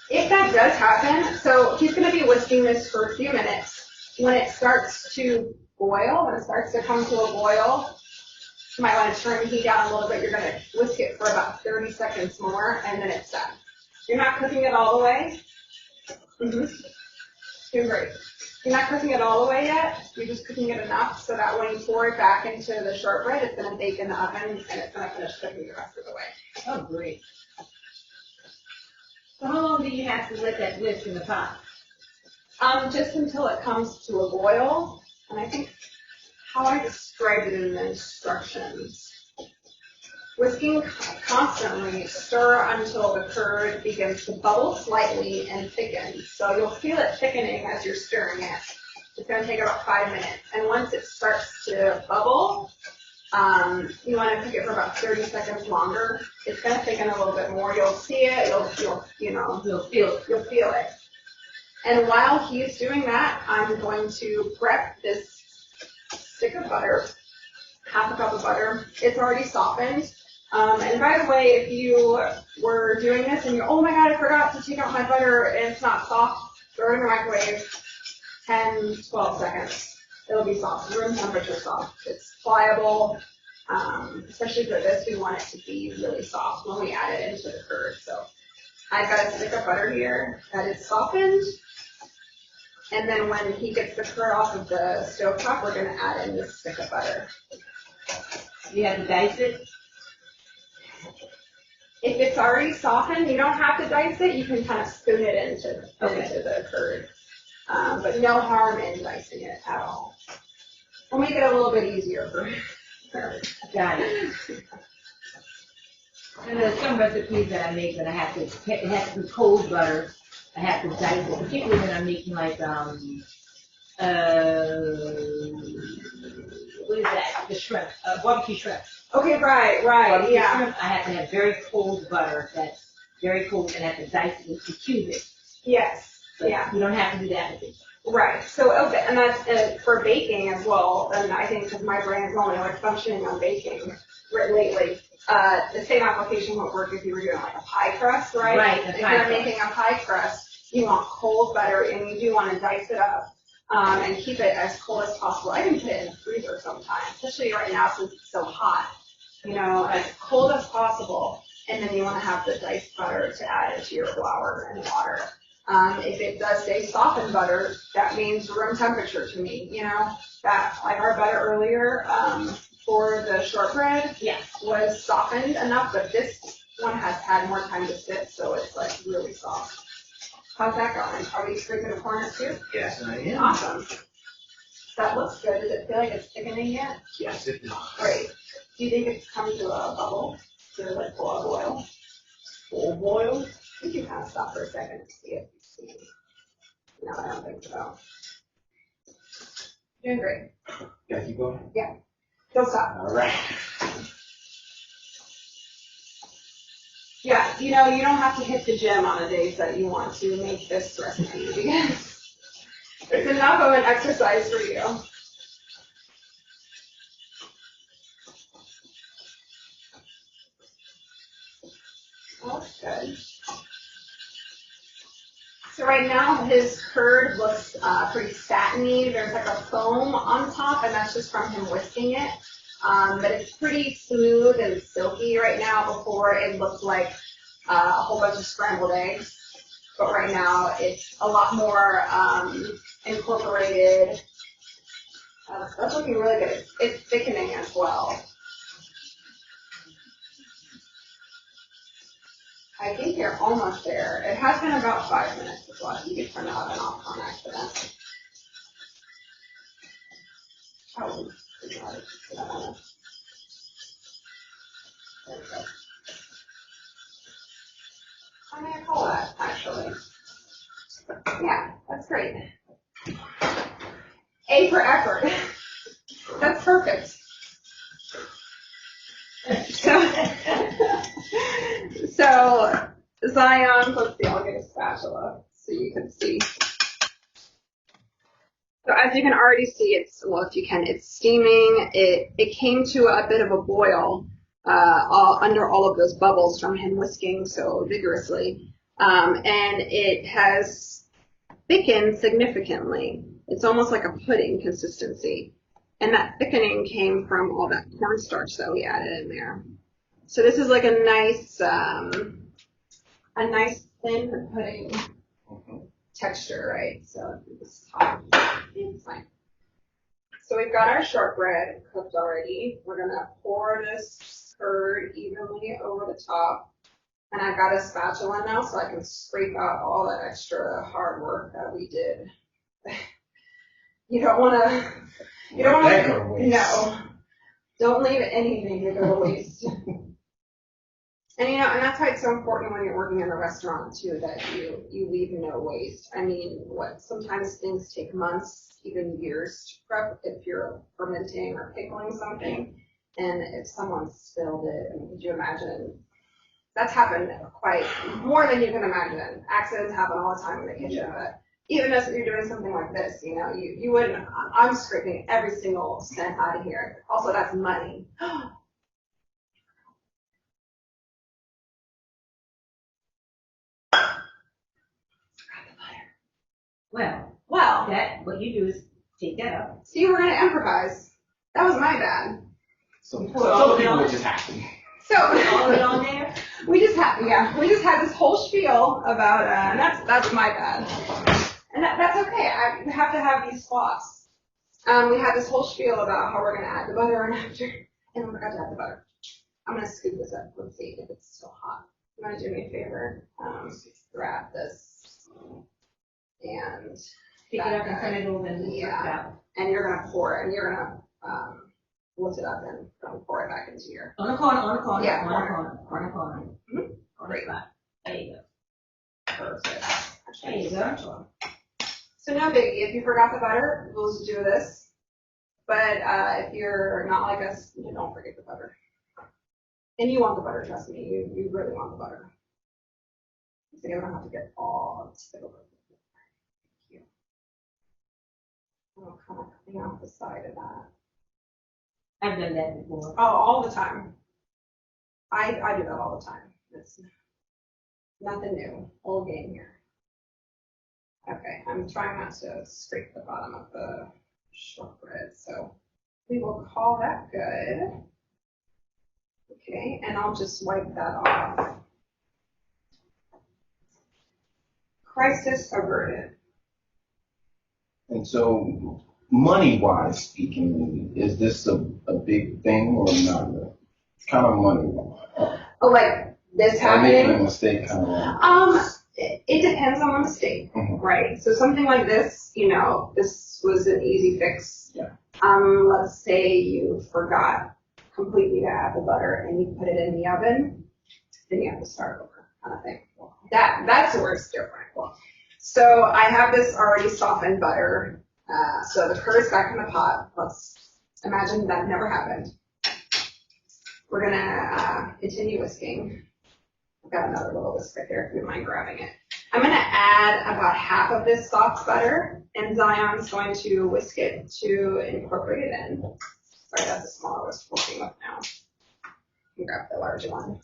if that does happen, so he's going to be whisking this for a few minutes. When it starts to boil, when it starts to come to a boil, you might want to turn the heat down a little bit. You're going to whisk it for about 30 seconds more, and then it's done. You're not cooking it all the way. Doing great. You're not cooking it all the way yet. You're just cooking it enough so that when you pour it back into the shortbread, it's going to bake in the oven, and it's going to finish cooking the rest of the way. Oh, great. So how long do you have to let that whisk in the pot? Just until it comes to a boil, and I think how I described it in the instructions. Whisking constantly, stir until the curd begins to bubble slightly and thicken. So you'll feel it thickening as you're stirring it. It's going to take about 5 minutes. And once it starts to bubble, you want to cook it for about 30 seconds longer. It's going to thicken a little bit more. You'll see it. You'll feel it. And while he's doing that, I'm going to prep this stick of butter, half a cup of butter. It's already softened. And by the way, if you were doing this and you're, oh my God, I forgot to take out my butter and it's not soft, throw it in the microwave, 10, 12 seconds. It'll be soft, room temperature soft. It's pliable, especially for this, we want it to be really soft when we add it into the curd. So I've got a stick of butter here that is softened. And then when he gets the curd off of the stovetop, we're going to add in this stick of butter. You have to dice it? If it's already softened, you don't have to dice it. You can kind of spoon it into the curd. But no harm in dicing it at all. We'll make it a little bit easier for her. Got it. And there's some recipes that I make that it has to be cold butter. I have to dice it, particularly when I'm making like, what is that? The shrimp, barbecue shrimp. Okay, right, Barbecue yeah. shrimp, I have to have very cold butter that's very cold and I have to dice it to cube it. Yes, But yeah. you don't have to do that with it. Right. So, okay, and that's for baking as well. And I think because my brain is only like functioning on baking lately, the same application would work if you were doing like a pie crust, right? Right, If you're making a pie crust, you want cold butter and you do want to dice it up and keep it as cold as possible. I can put it in the freezer sometimes, especially right now since it's so hot. You know, as cold as possible. And then you want to have the diced butter to add into your flour and water. If it does say softened butter, that means room temperature to me, you know, that like our butter earlier for the shortbread was softened enough, but this one has had more time to sit, so it's like really soft. How's that going? Are we scraping the corners too? Yes, I am. Awesome. That looks good. Does it feel like it's thickening yet? Yes, it does. Great. Do you think it's come to a bubble? To like full boil? Full boil? You can kind of stop for a second and see if you see. No, I don't think so. Doing great. Gotta keep going? Yeah. Don't stop. All right. Yeah, you know, you don't have to hit the gym on the days that you want to make this recipe because it's enough of an exercise for you. Oh, that's good. So right now his curd looks pretty satiny. There's like a foam on top, and that's just from him whisking it. But it's pretty smooth and silky right now. Before it looked like a whole bunch of scrambled eggs. but right now it's a lot more incorporated. That's looking really good. It's thickening as well. I think you're almost there. It has been about 5 minutes as well. You can turn the oven off on accident. Oh, there we go. I'm gonna call that, actually. Yeah, that's great. A for effort. That's perfect. So Zion, let's see, I'll get a spatula so you can see. So as you can already see, if you can, it's steaming. It came to a bit of a boil under all of those bubbles from him whisking so vigorously. And it has thickened significantly. It's almost like a pudding consistency. And that thickening came from all that cornstarch that we added in there. So this is like a nice thin pudding texture, right? So this is hot. It's fine. So we've got our shortbread cooked already. We're gonna pour this curd evenly over the top. And I've got a spatula now so I can scrape out all that extra hard work that we did. You don't wanna, no. Don't leave anything to go to waste. And and that's why it's so important when you're working in a restaurant too, that you leave no waste. I mean, sometimes things take months, even years to prep if you're fermenting or pickling something. And if someone spilled it, I mean, could you imagine? That's happened quite more than you can imagine. Accidents happen all the time in the kitchen, but even if you're doing something like this, you wouldn't, I'm scraping every single cent out of here. Also, that's money. Well, What you do is take that out. see, we're going to improvise. That was my bad. So other people would just happen. So, All of it on there? we just had this whole spiel about, and that's my bad. And that's okay. We have to have these spots. We had this whole spiel about how we're going to add the butter and I forgot to add the butter. I'm going to scoop this up. Let's see if it's still hot. You want to do me a favor? Grab this and Pick it up and turn it over and lift it out. And you're going to pour it and you're going to lift it up and pour it back into your. On the corner. Yeah, on the corner. Mm-hmm. Great. There you go. Perfect. There you go. So no biggie. If you forgot the butter, we'll just do this. But if you're not like us, you don't forget the butter. And you want the butter, trust me. You really want the butter. So you don't have to get all stick over. Thank you. I'll kind of clean off the side of that. I've done that before. Oh, all the time. I do that all the time. It's nothing new. Old game here. Okay, I'm trying not to scrape the bottom of the shortbread, so we will call that good. Okay, and I'll just wipe that off. Crisis averted. And so, money-wise speaking, is this a big thing or not? It's kind of money-wise. Oh, like this I'm making a happening? mistake, kind of. It depends on the mistake, right? So something like this, this was an easy fix. Yeah. Let's say you forgot completely to add the butter and you put it in the oven, then you have to start over, kind of thing. That's where it's different. So I have this already softened butter. So the curd is back in the pot. Let's imagine that never happened. We're gonna continue whisking. I've got another little whisk right there if you don't mind grabbing it. I'm gonna add about half of this soft butter, and Zion's going to whisk it to incorporate it in. Sorry, that's a smaller whisk we're working with now. You can grab the larger one.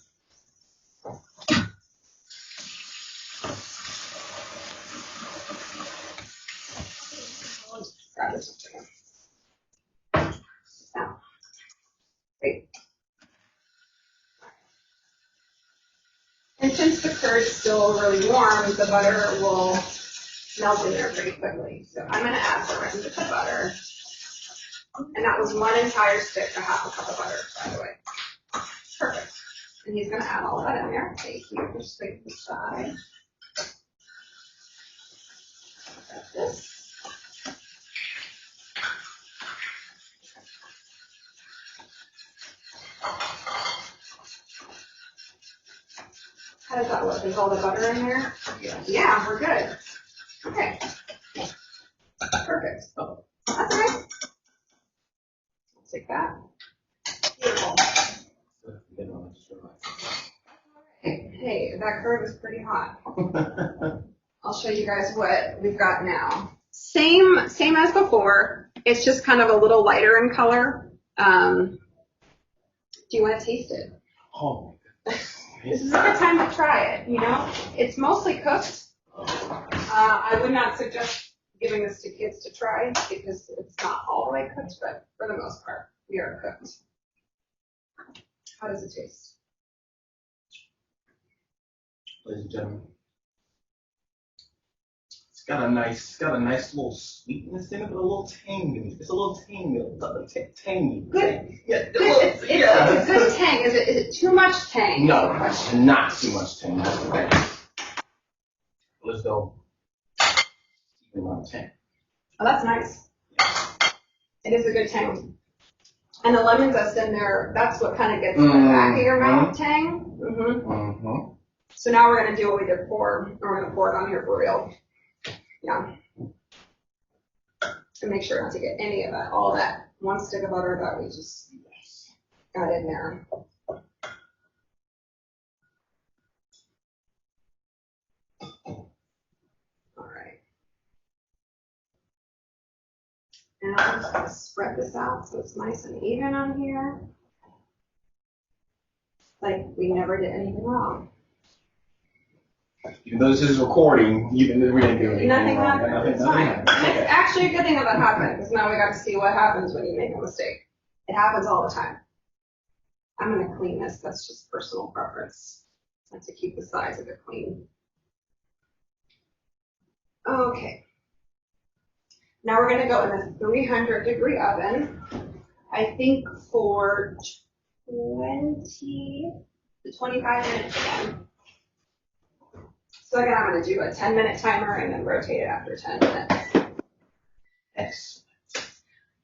Grab this one. Now, great. And since the curd is still really warm, the butter will melt in there pretty quickly. So I'm going to add the rest of the butter. And that was 1 entire stick to half a cup of butter, by the way. Perfect. And he's going to add all of that in there. Thank you. Just wait to the side. Like this. How does that look? Is all the butter in there? Yes. Yeah, we're good. Okay. Perfect. Oh. That's right. Let's take that. Beautiful. Hey, that curd is pretty hot. I'll show you guys what we've got now. Same as before. It's just kind of a little lighter in color. Do you want to taste it? Oh. This is a good time to try it, you know? It's mostly cooked. I would not suggest giving this to kids to try because it's not all the way cooked, but for the most part, we are cooked. How does it taste? Ladies and gentlemen, it's got a nice little sweetness in it, but a little tangy. It's a little tangy. Good. Yeah. It's a good tang. Is it too much tang? No, not too much tang. Okay. Let's go. Around 10. Oh, that's nice. It is a good tang. And the lemon zest in there, that's what kind of gets in the back of your mouth tang. Mm-hmm. So now we're going to do what we did before. We're going to pour it on here for real. Yeah. And make sure not to get any of that, all that 1 stick of butter that we just got in there. All right. And I'm just going to spread this out so it's nice and even on here. Like we never did anything wrong. Even though this is recording, we didn't do anything Nothing wrong. happened. It's fine. And it's actually a good thing that that happened because now we got to see what happens when you make a mistake. It happens all the time. I'm going to clean this. That's just personal preference. That's to keep the sides of it clean. Okay. Now we're going to go in a 300-degree oven, I think for 20 to 25 minutes again. So again, I'm going to do a 10-minute timer and then rotate it after 10 minutes. Excellent.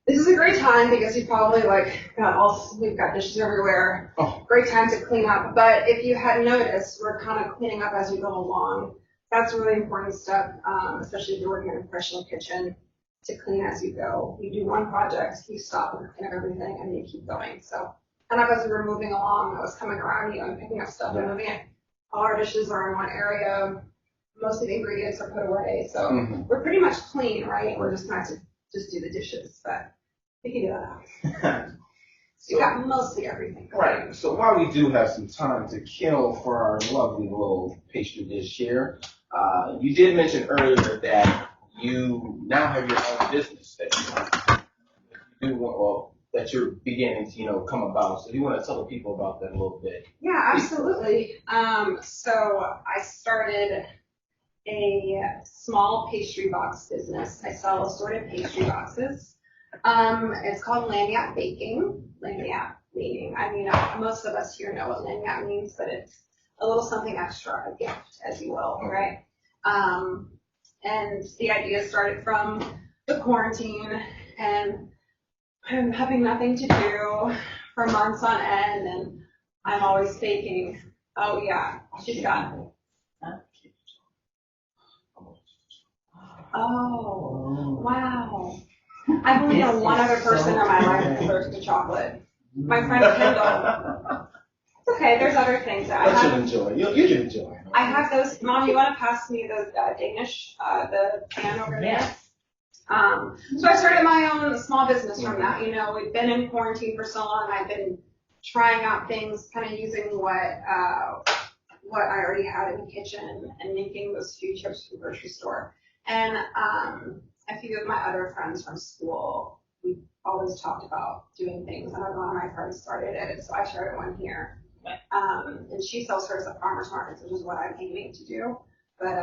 This is a great time because you probably we've got dishes everywhere. Oh. Great time to clean up. But if you had noticed, we're kind of cleaning up as we go along. That's a really important step, especially if you're working in a professional kitchen, to clean as you go. You do one project, you stop and clean up everything, and you keep going. So kind of as we were moving along, I was coming around you and picking up stuff and moving it. All our dishes are in one area. Most of the ingredients are put away. So we're pretty much clean, right? We're just going to just do the dishes, but we can do that. So you got mostly everything. Right. So while we do have some time to kill for our lovely little pastry dish here, you did mention earlier that you now have your own business that you do want, that you're beginning to, come about. So you want to tell the people about that a little bit? Yeah, absolutely. So I started a small pastry box business. I sell assorted pastry boxes. It's called Lanyap Baking. Lanyap meaning, most of us here know what lanyap means, but it's a little something extra, a gift, as you will, right? And the idea started from the quarantine and I'm having nothing to do for months on end, and I'm always baking. Oh yeah, she's got it. Oh, wow. I've only known one other person in my life that's allergic to chocolate. My friend Kendall. It's okay, there's other things that I have. Enjoy. You can enjoy. I have those. Mom, you want to pass me the Danish, the pan over there? So I started my own small business from that. We've been in quarantine for so long. I've been trying out things, kind of using what I already had in the kitchen and making those few trips to the grocery store. And a few of my other friends from school, we always talked about doing things. And one of my friends started it, so I started one here. And she sells hers at farmers markets, which is what I'm aiming to do. But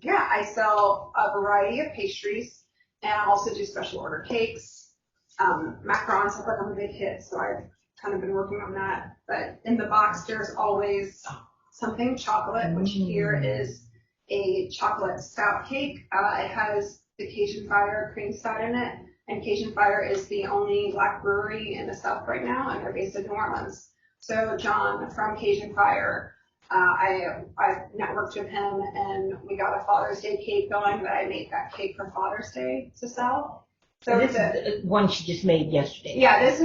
yeah, I sell a variety of pastries, and I also do special order cakes. Macarons have become a big hit, so I've kind of been working on that. But in the box, there's always something chocolate, which here is a chocolate stout cake. It has the Cajun Fire cream stout in it, and Cajun Fire is the only Black brewery in the South right now, and they're based in New Orleans. So John from Cajun Fire, I networked with him, and we got a Father's Day cake going, but I made that cake for Father's Day to sell. So this is the one she just made yesterday. Yeah, this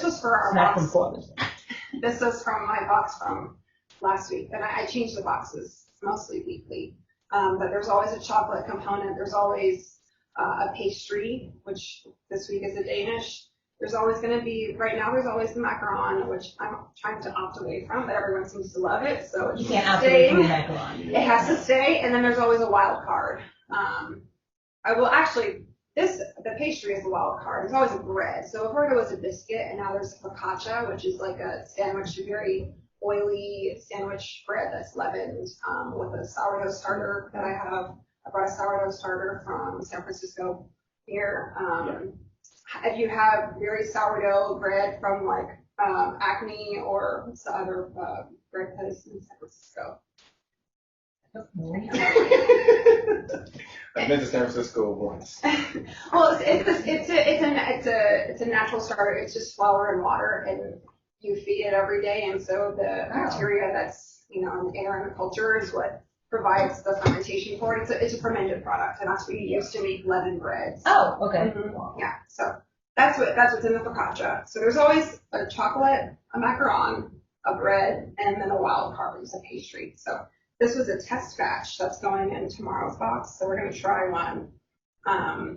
was for our It's not box. from Father's Day. This is from my box from last week, and I change the boxes mostly weekly. But there's always a chocolate component. There's always a pastry, which this week is a Danish. There's always going to be, right now there's always the macaron, which I'm trying to opt away from, but everyone seems to love it, so it's You can't opt away from the staying. macaron. It has to stay, and then there's always a wild card. I will actually, the pastry is a wild card. There's always a bread. So before there was a biscuit, and now there's focaccia, which is like a sandwich, a very oily sandwich bread that's leavened with a sourdough starter that I have. I brought a sourdough starter from San Francisco here. If you have very sourdough bread from like Acme or what's the other bread place in San Francisco? I've been to San Francisco once. Well, it's a natural starter. It's just flour and water, and you feed it every day, and so the bacteria that's in the air and the culture is what provides the fermentation for it. It's a fermented product, and that's what you use to make leavened breads. Oh, okay. Yeah, so that's what's in the focaccia. So there's always a chocolate, a macaron, a bread, and then a wild card is a pastry. So this was a test batch that's going in tomorrow's box. So we're going to try one.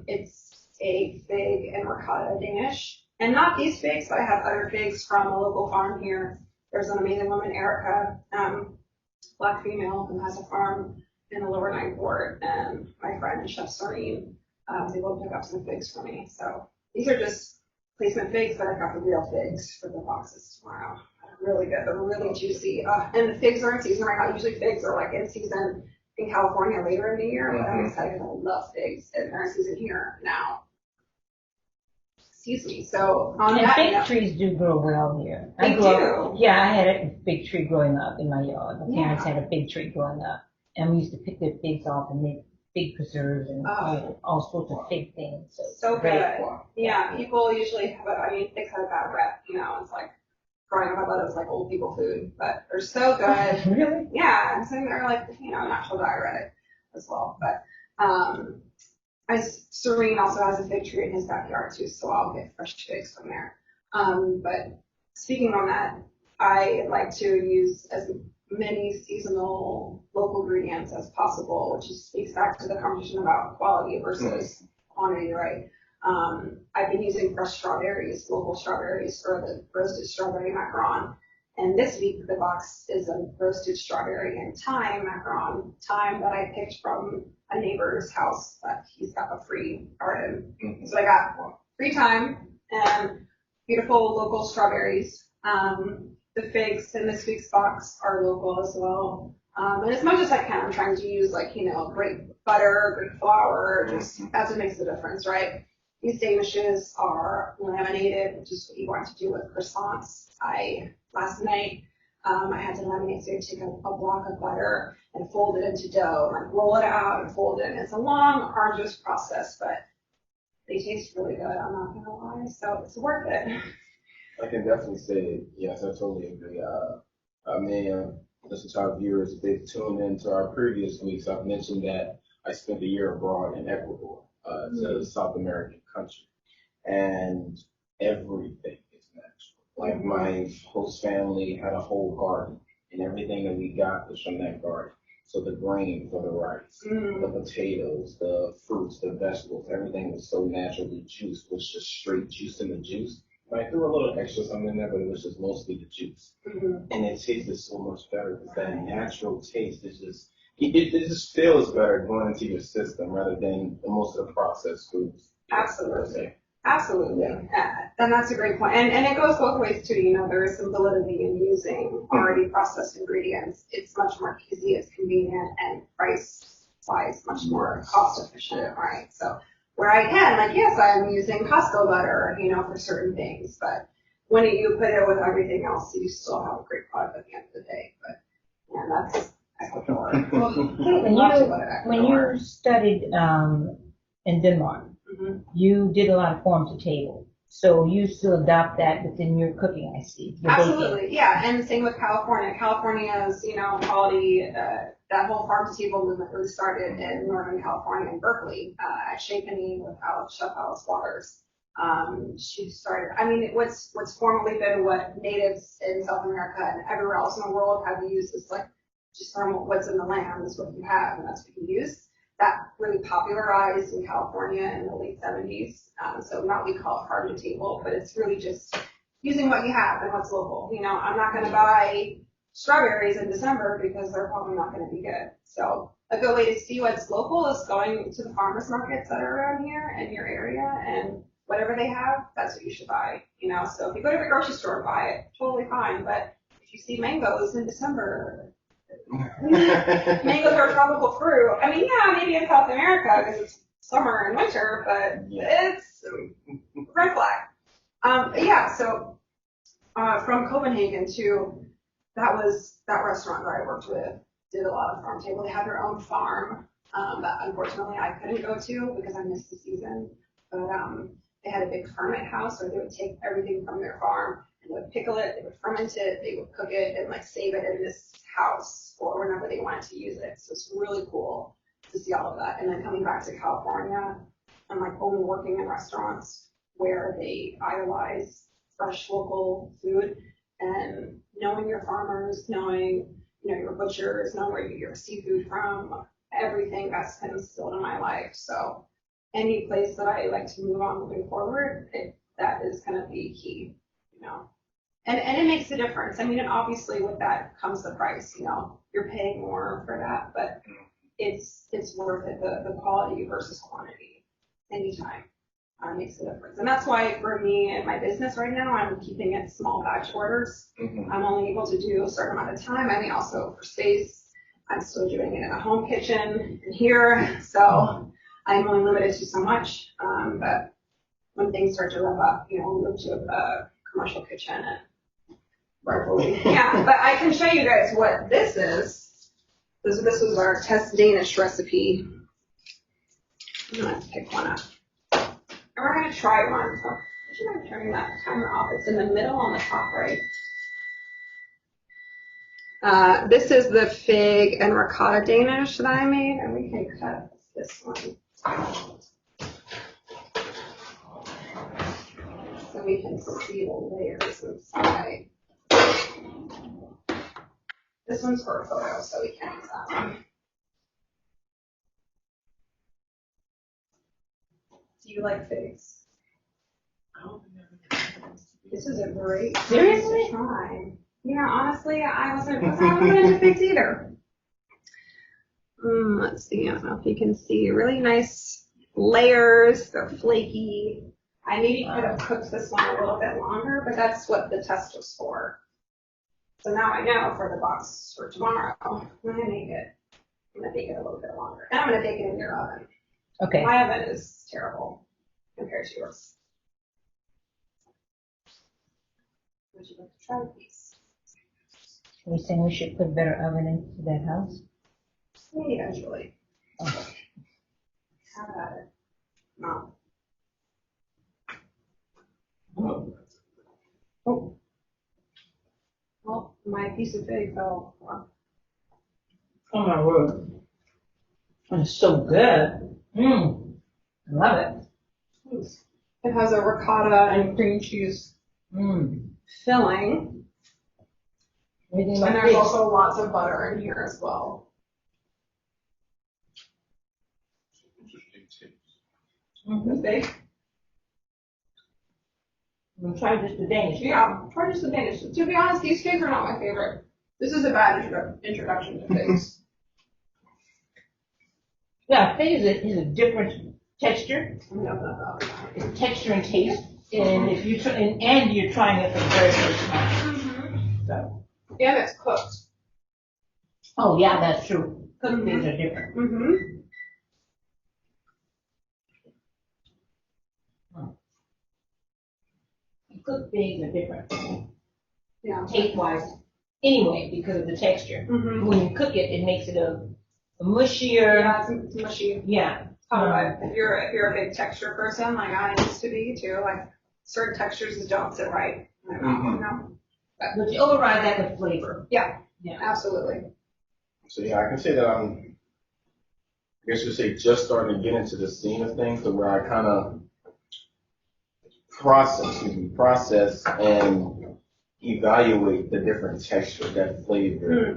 It's a fig and ricotta Danish, and not these figs, but I have other figs from a local farm here. There's an amazing woman, Erica, Black female, who has a farm in the Lower Ninth Ward, and my friend Chef Serene, they will pick up some figs for me. So these are just placement figs, but I've got the real figs for the boxes tomorrow. They're really good. They're really juicy. And the figs are in season right now. Usually figs are like in season in California later in the year, but I'm excited. I love figs, and they're in season here now. Excuse me. So on And that fig note, trees do grow well here. They do? Yeah, I had a fig tree growing up in my yard. My parents had a fig tree growing up, and we used to pick their figs off and make fig preserves and all sorts of fig things. So great. good. Yeah, people usually have figs have a bad rep, it's like growing up, I thought it was like old people food, but they're so good. Really? Yeah, and so they're like, natural diuretic as well. But Serene also has a fig tree in his backyard too, so I'll get fresh figs from there. But speaking on that, I like to use as many seasonal local ingredients as possible, which just speaks back to the conversation about quality versus quantity, right? I've been using fresh strawberries, local strawberries for the roasted strawberry macaron. And this week, the box is a roasted strawberry and thyme macaron, thyme that I picked from a neighbor's house that he's got a free garden. So I got free thyme and beautiful local strawberries. The figs in this week's box are local as well. And as much as I can, I'm trying to use great butter, great flour, just that's what makes the difference, right? These Danishes are laminated, which is what you want to do with croissants. Last night, I had to laminate, so you take a block of butter and fold it into dough, and roll it out and fold it. And it's a long, arduous process, but they taste really good, I'm not gonna lie, so it's worth it. I can definitely say yes, I totally agree. I may listen to our viewers if they've tuned into our previous weeks. I've mentioned that I spent a year abroad in Ecuador. It's a South American country, and everything is natural. Like my host family had a whole garden, and everything that we got was from that garden. So the grain for the rice, the potatoes, the fruits, the vegetables, everything was so naturally juiced, was just straight juice in the juice. I threw a little extra something in there, but it was just mostly the juice. And it tasted so much better because that natural taste is just, it just feels better going into your system rather than most of the processed foods. Absolutely. Absolutely. And that's a great point. And it goes both ways too. You know, there is some validity in using already processed ingredients. It's much more easy, it's convenient, and price-wise much more cost-efficient, right? So where I can, like, yes, I'm using Costco butter, you know, for certain things, but when you put it with everything else, you still have a great product at the end of the day. But yeah, that's Ecuador. When you studied in Denmark, you did a lot of farm to table. So you still adopt that within your cooking, I see. Absolutely, yeah, and same with California. California's, you know, quality, that whole farm to table movement really started in Northern California in Berkeley, at Chez Panine with Chef Alice Waters. She started, I mean, what's formerly been what natives in South America and everywhere else in the world have used is like, just from what's in the land is what you have, and that's what you use. That really popularized in California in the late 70s. So now we call it farm to table, but it's really just using what you have and what's local. You know, I'm not going to buy strawberries in December because they're probably not going to be good. So a good way to see what's local is going to the farmers markets that are around here in your area, and whatever they have, that's what you should buy. You know, so if you go to the grocery store and buy it, totally fine. But if you see mangoes in December, mangoes are a tropical fruit. I mean, yeah, maybe in South America because it's summer and winter, but it's red flag. Yeah, so from Copenhagen to that restaurant that I worked with did a lot of farm table. They had their own farm that unfortunately I couldn't go to because I missed the season. But they had a big ferment house where they would take everything from their farm and they would pickle it, they would ferment it, they would cook it, and like save it in this house for whenever they wanted to use it. So it's really cool to see all of that. And then coming back to California, I'm like only working in restaurants where they idolize fresh local food, and knowing your farmers, knowing, you know, your butchers, knowing where you get your seafood from, everything that's been instilled in my life. So any place that I like to move on moving forward, that is going to be key, you know. And it makes a difference. I mean, and obviously with that comes the price, you know. You're paying more for that, but it's worth it, the quality versus quantity anytime. Makes a difference. And that's why for me and my business right now, I'm keeping it small batch orders. I'm only able to do a certain amount of time. I mean, also for space, I'm still doing it in a home kitchen in here. So I'm only limited to so much. But when things start to rev up, you know, we'll move to a commercial kitchen and rightfully. Yeah, but I can show you guys what this is. This was our test Danish recipe. I'm going to pick one up. And we're going to try one. So, would you mind turning that timer off? It's in the middle on the top right. This is the fig and ricotta Danish that I made, and we can cut this one. So we can see the layers inside. This one's for a photo, so we can't use that one. Do you like figs? This is a great Seriously? try. Yeah, honestly, I wasn't into figs either. Let's see, I don't know if you can see. Really nice layers. They're flaky. I maybe could have cooked this one a little bit longer, but that's what the test was for. So now I know for the box for tomorrow, I'm going to make it. I'm going to bake it a little bit longer. And I'm going to bake it in your oven. Okay. My oven is terrible compared to yours. Would you like to try these? Are you saying we should put a better oven into that house? Maybe eventually. Okay. Have at it. No. Oh. Well, my piece of fig fell. Oh my word. It's so good. I love it. It has a ricotta and cream cheese filling. And there's also lots of butter in here as well. The fig? We'll try just the Danish. Yeah, try just the Danish. To be honest, these figs are not my favorite. This is a bad introduction to figs. Yeah, fig is a different texture. No. It's texture and taste. And if you and you're trying it for the very first time. Mm-hmm. So. And it's cooked. Oh, yeah, that's true. Cooked things are different. Mm-hmm. Cooked things are different, Yeah. taste-wise, anyway, because of the texture. Mm-hmm. When you cook it, it makes it a mushier. Yeah, it's mushy. Yeah. If you're a big texture person, like I used to be too, like certain textures just don't sit right. You know? But you override that with flavor. Yeah. Yeah. Absolutely. So yeah, I can say that I guess you say just starting to get into the scene of things, to where I kind of process and evaluate the different texture, that flavor,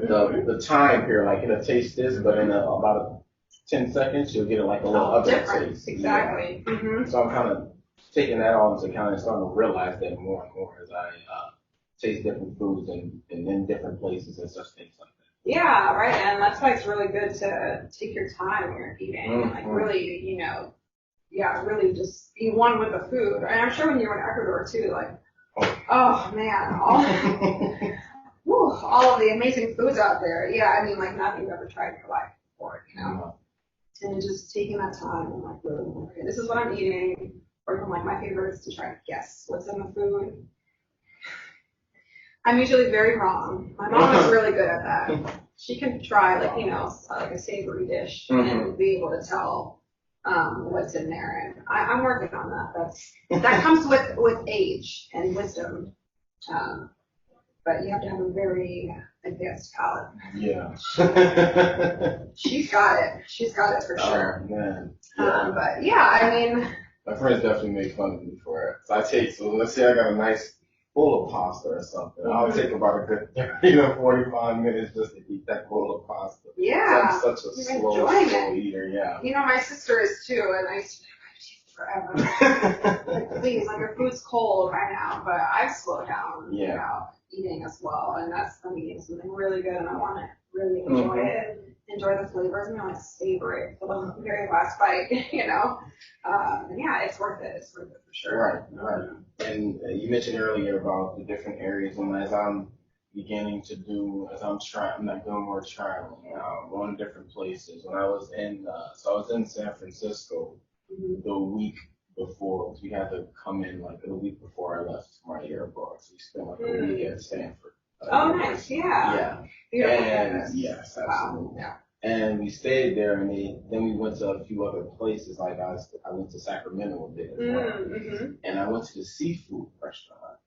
the time period. Like it'll taste this, but in about 10 seconds, you'll get like a little other different. taste. Exactly. Yeah. Mm-hmm. So I'm kind of taking that all into account and starting to realize that more and more as I taste different foods and in different places and such things like that. Yeah, right. And that's why it's really good to take your time when you're eating and like really, really just be one with the food. And I'm sure when you were in Ecuador too, like, oh man, all of the amazing foods out there. Yeah, I mean, like nothing you've ever tried in your life before, And just taking that time and like, really, okay, this is what I'm eating. Or even like my favorite is to try to guess what's in the food. I'm usually very wrong. My mom is really good at that. She can try like a savory dish and be able to tell what's in there. And I'm working on that. That comes with age and wisdom. But you have to have a very advanced palate. Yeah. She's got it. She's got it for sure. Oh, man. Yeah. But yeah, I mean. My friends definitely make fun of me for it. So let's say I got a nice bowl of pasta or something. I'll take about a good 30 to 45 minutes just to eat that bowl of pasta. Yeah. I'm such a slow eater, yeah. My sister is too, and I used to be like, forever. Like, please, like your food's cold right now, but I've slowed down, eating as well, and I'm eating something really good, and I want to really enjoy it, enjoy the flavors, and like savor it for the very last bite, And yeah, it's worth it. It's worth it for sure. Right. And you mentioned earlier about the different areas, and as I'm not doing more traveling, going to different places. When I was I was in San Francisco the week before. We had to come in like a week before I left my airport. So we spent like a week at Stanford. Oh, nice. Yeah. And yes, absolutely. Wow. Yeah. And we stayed there, and then we went to a few other places. Like I went to Sacramento a bit as well, and I went to the seafood restaurant.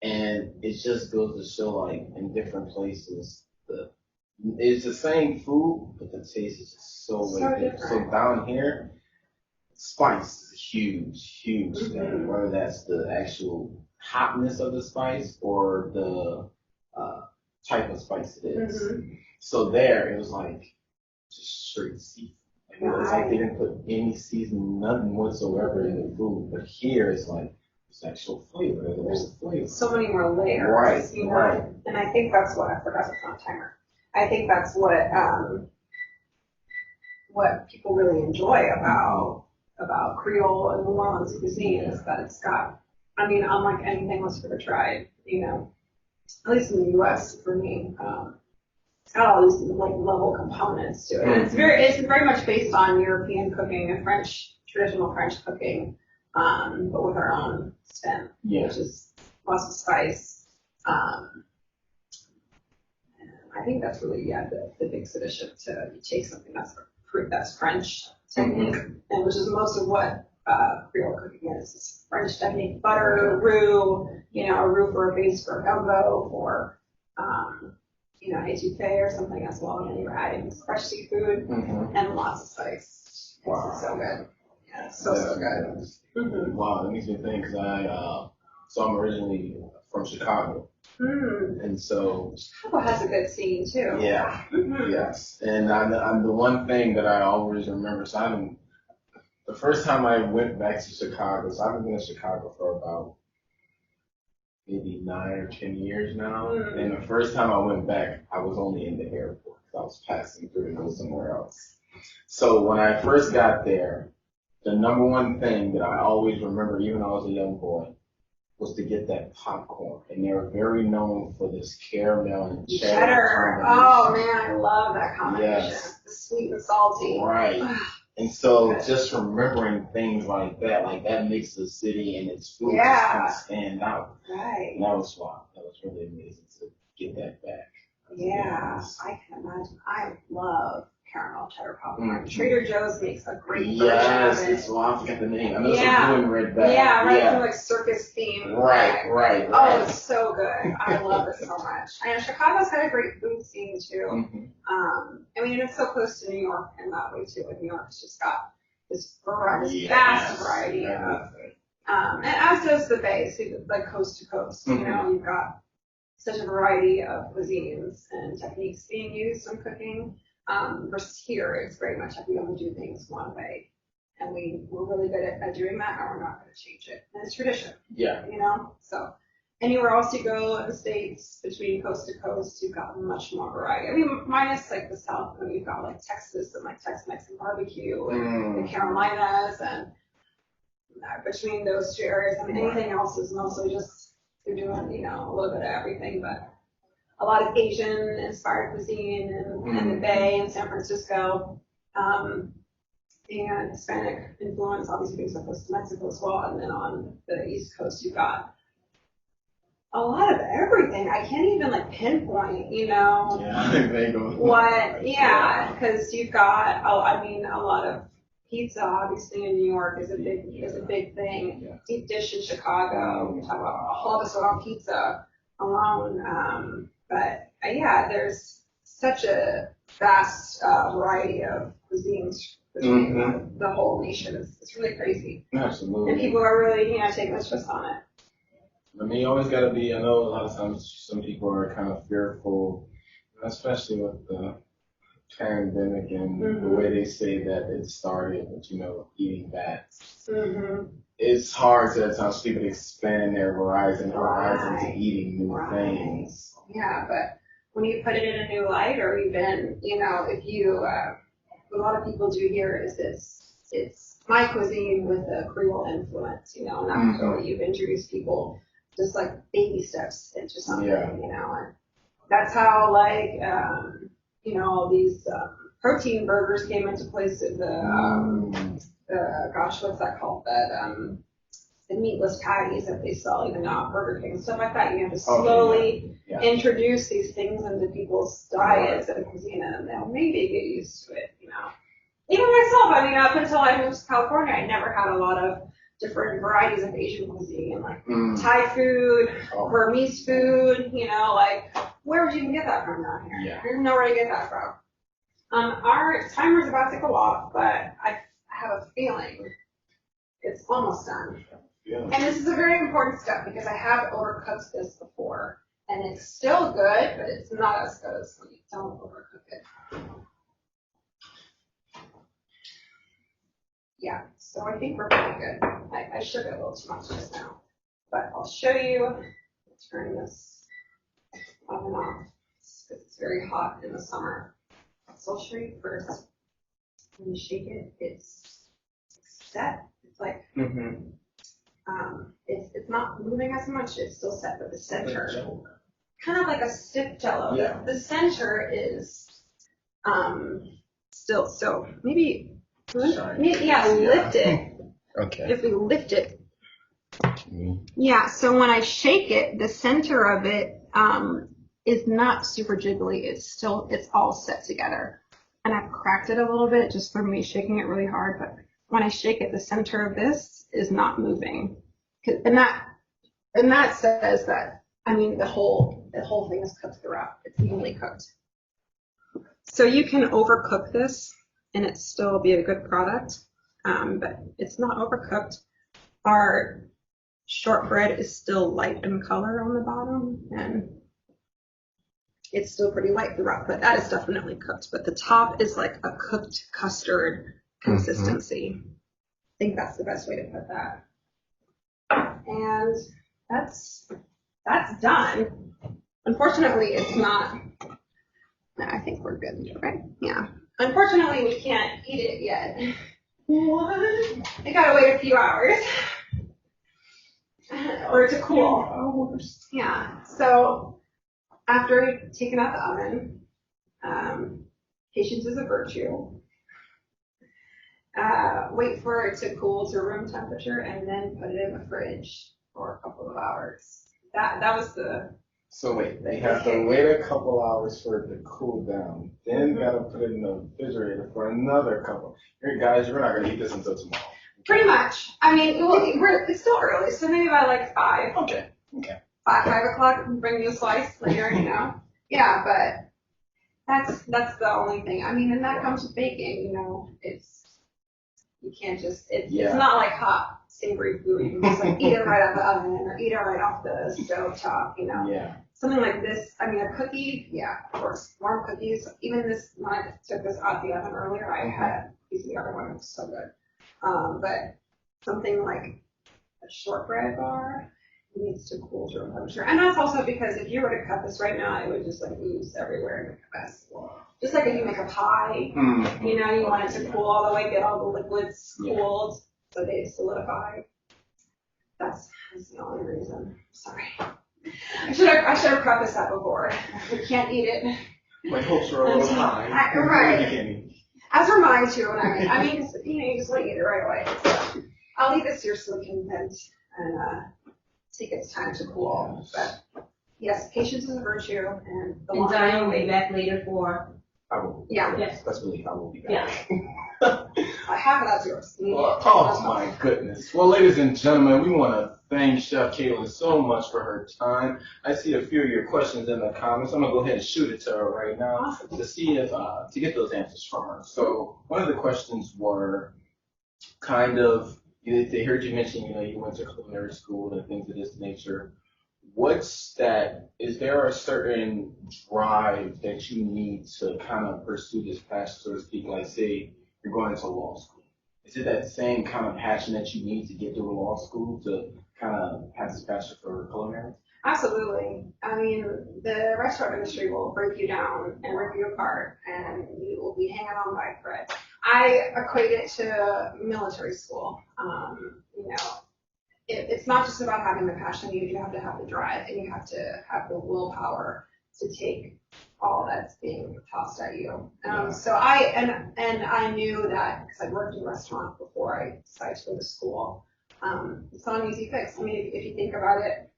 And it just goes to show, like in different places, it's the same food, but the taste is just so different. So down here, spice is a huge thing. Whether that's the actual hotness of the spice or the type of spice it is. So there, it was like just straight seafood. It was like they didn't put any seasoning, nothing whatsoever in the food. But here, it's like it's actual flavor. There's a flavor. So many more layers. Right. And I think that's what I forgot to put on timer. I think that's what people really enjoy about Creole and New Orleans cuisine is that it's got, unlike anything else I've ever tried, at least in the U.S. for me, it's got all these like level components to it. And it's very much based on European cooking and traditional French cooking, but with our own spin, which is lots of spice. I think that's really the big solution to take something that's French technique, and which is most of what Creole cooking is. It's French technique, butter, roux, a roux for a base for a gumbo, for etouffee or something as well. And you're adding fresh seafood and lots of spice. Wow. It's so good. Yeah, it's so good. Wow, that makes me think, because I'm originally from Chicago. And so Chicago has a good scene too. Yeah. Yes. And I'm the one thing that I always remember. So the first time I went back to Chicago, so I've been in Chicago for about maybe 9 or 10 years now. And the first time I went back, I was only in the airport because I was passing through to go somewhere else. So when I first got there, the number one thing that I always remember, even when I was a young boy, was to get that popcorn. And they're very known for this caramel and cheddar. Oh man, I love that combination. Yes. The sweet and salty. Right. And so just remembering things like that makes the city and its food just kind of stand out. Right. And that was fun. That was really amazing to get that back. Yeah, I can imagine. I love caramel cheddar popcorn. Mhm. Trader Joe's makes a great Yes, version of it's, well, I forget the name. I know Yeah. it's a blue and red bag. Yeah, right, from like circus theme. Right. Oh, it's so good. I love it so much. And Chicago's got a great food scene too. Mhm. I mean, it's so close to New York in that way too. Like New York's just got this variety, Yes. vast variety of, Everything. and as does the Bay, so like coast to coast. You Mhm. know, you've got such a variety of cuisines and techniques being used in cooking. Versus here, it's very much like we only do things one way. And we're really good at doing that, and we're not going to change it. And it's tradition, Yeah. you know? So anywhere else you go in the States, between coast to coast, you've got much more variety. I mean, minus like the South, when you've got like Texas and like Tex-Mex and barbecue and the Carolinas, and between those two areas, I mean, anything else is mostly just, you're doing, you know, a little bit of everything, but a lot of Asian inspired cuisine in the Bay and San Francisco, and Hispanic influence, obviously being so close to Mexico as well. And then on the East Coast, you've got a lot of everything. I can't even like pinpoint, you know, because you've got, I mean, a lot of pizza, obviously in New York is a big thing. Yeah. Deep dish in Chicago, we talk about a whole of pizza alone. But yeah, there's such a vast variety of cuisines between the whole nation. It's really crazy. Absolutely. And people are really, you know, taking a twist on it. I mean, you always got to be, I know a lot of times some people are kind of fearful, especially with the pandemic and the way they say that it started with, you know, eating bats. It's hard to at times for people to expand their horizon to eating new things. Yeah, but when you put it in a new light, or even, you know, if you, what a lot of people do here is it's my cuisine with a Creole influence, you know, and that's what you've introduced people, just like baby steps into something, you know, and that's how like, you know, all these protein burgers came into place in gosh, what's that called? The meatless patties that they sell even now at Burger King, stuff like that. You have to slowly introduce these things into people's diets and cuisine, and they'll maybe get used to it, you know. Even myself, I mean, up until I moved to California, I never had a lot of different varieties of Asian cuisine, like Thai food, Burmese food, you know, like, where would you even get that from down here? Yeah. I didn't know where to get that from. Our timer's about to go off, but I have a feeling it's almost done. And this is a very important step because I have overcooked this before, and it's still good, but it's not as good as when you don't overcook it. Yeah, so I think we're pretty good. I shook it a little too much just now, but I'll show you. Turn this on and off because it's very hot in the summer. So I'll show you first. When you shake it, it's set. It's like it's not moving as much. It's still set, but the center, kind of like a stiff Jello. Yeah. The center is still. So maybe lift it. Okay. If we lift it. Yeah. So when I shake it, the center of it is not super jiggly. It's all set together. And I've cracked it a little bit just from me shaking it really hard. But when I shake it, the center of this is not moving. And that says that, I mean, the whole thing is cooked throughout. It's evenly cooked. So you can overcook this and it still be a good product, but it's not overcooked. Our shortbread is still light in color on the bottom, and it's still pretty light throughout, but that is definitely cooked. But the top is like a cooked custard consistency. I think that's the best way to put that. And that's done. Unfortunately, it's not. No, I think we're good, right? Yeah. Unfortunately, we can't eat it yet What? I gotta wait a few hours. Or to cool. Hours. Yeah. So after taking out the oven, patience is a virtue. Wait for it to cool to room temperature and then put it in the fridge for a couple of hours. That was the. So wait, they have to wait a couple hours for it to cool down, then gotta put it in the refrigerator for another couple. Here, guys, we're not gonna eat this until tomorrow. Pretty much. I mean, it's still early, so maybe by like 5. Okay. 5 o'clock, bring you a slice later, Yeah, but that's the only thing. I mean, and that comes with baking, you can't just, it's not like hot, savory food. You can just like eat it right out of the oven or eat it right off the stove top, Yeah. Something like this, I mean, a cookie, yeah, of course, warm cookies. Even this, when I took this out the oven earlier, I had a piece of the other one, it was so good. But something like a shortbread bar needs to cool to room temperature. And that's also because if you were to cut this right now, it would just like ooze everywhere and make a mess. Just like if you make a pie, you want it to cool all the way, get all the liquids cooled so they solidify. That's the only reason. Sorry. I should have prefaced that before. We can't eat it. My hopes are a little high. Right. As are mine too. And I mean, you just want to eat it right away. So I'll leave this here so we can vent and take its time to cool. But yes, patience is a virtue, and the And Diane will be back later for. I will. Yeah. Yes. Let's believe I will be back. Half of that's yours. Oh my goodness. Well, ladies and gentlemen, we want to thank Chef Kaitlin so much for her time. I see a few of your questions in the comments. I'm gonna go ahead and shoot it to her right now to see if to get those answers from her. So one of the questions were kind of, they heard you mention, you went to culinary school and things of this nature. Is there a certain drive that you need to kind of pursue this passion, so to speak? Like say you're going into law school. Is it that same kind of passion that you need to get through law school to kind of have this passion for culinary? Absolutely. I mean, the restaurant industry will break you down and rip you apart, and you will be hanging on by a thread. I equate it to military school. It's not just about having the passion. You have to have the drive, and you have to have the willpower to take all that's being tossed at you. So I knew that because I'd worked in a restaurant before I decided to go to school. It's not an easy fix. I mean, if you think about it,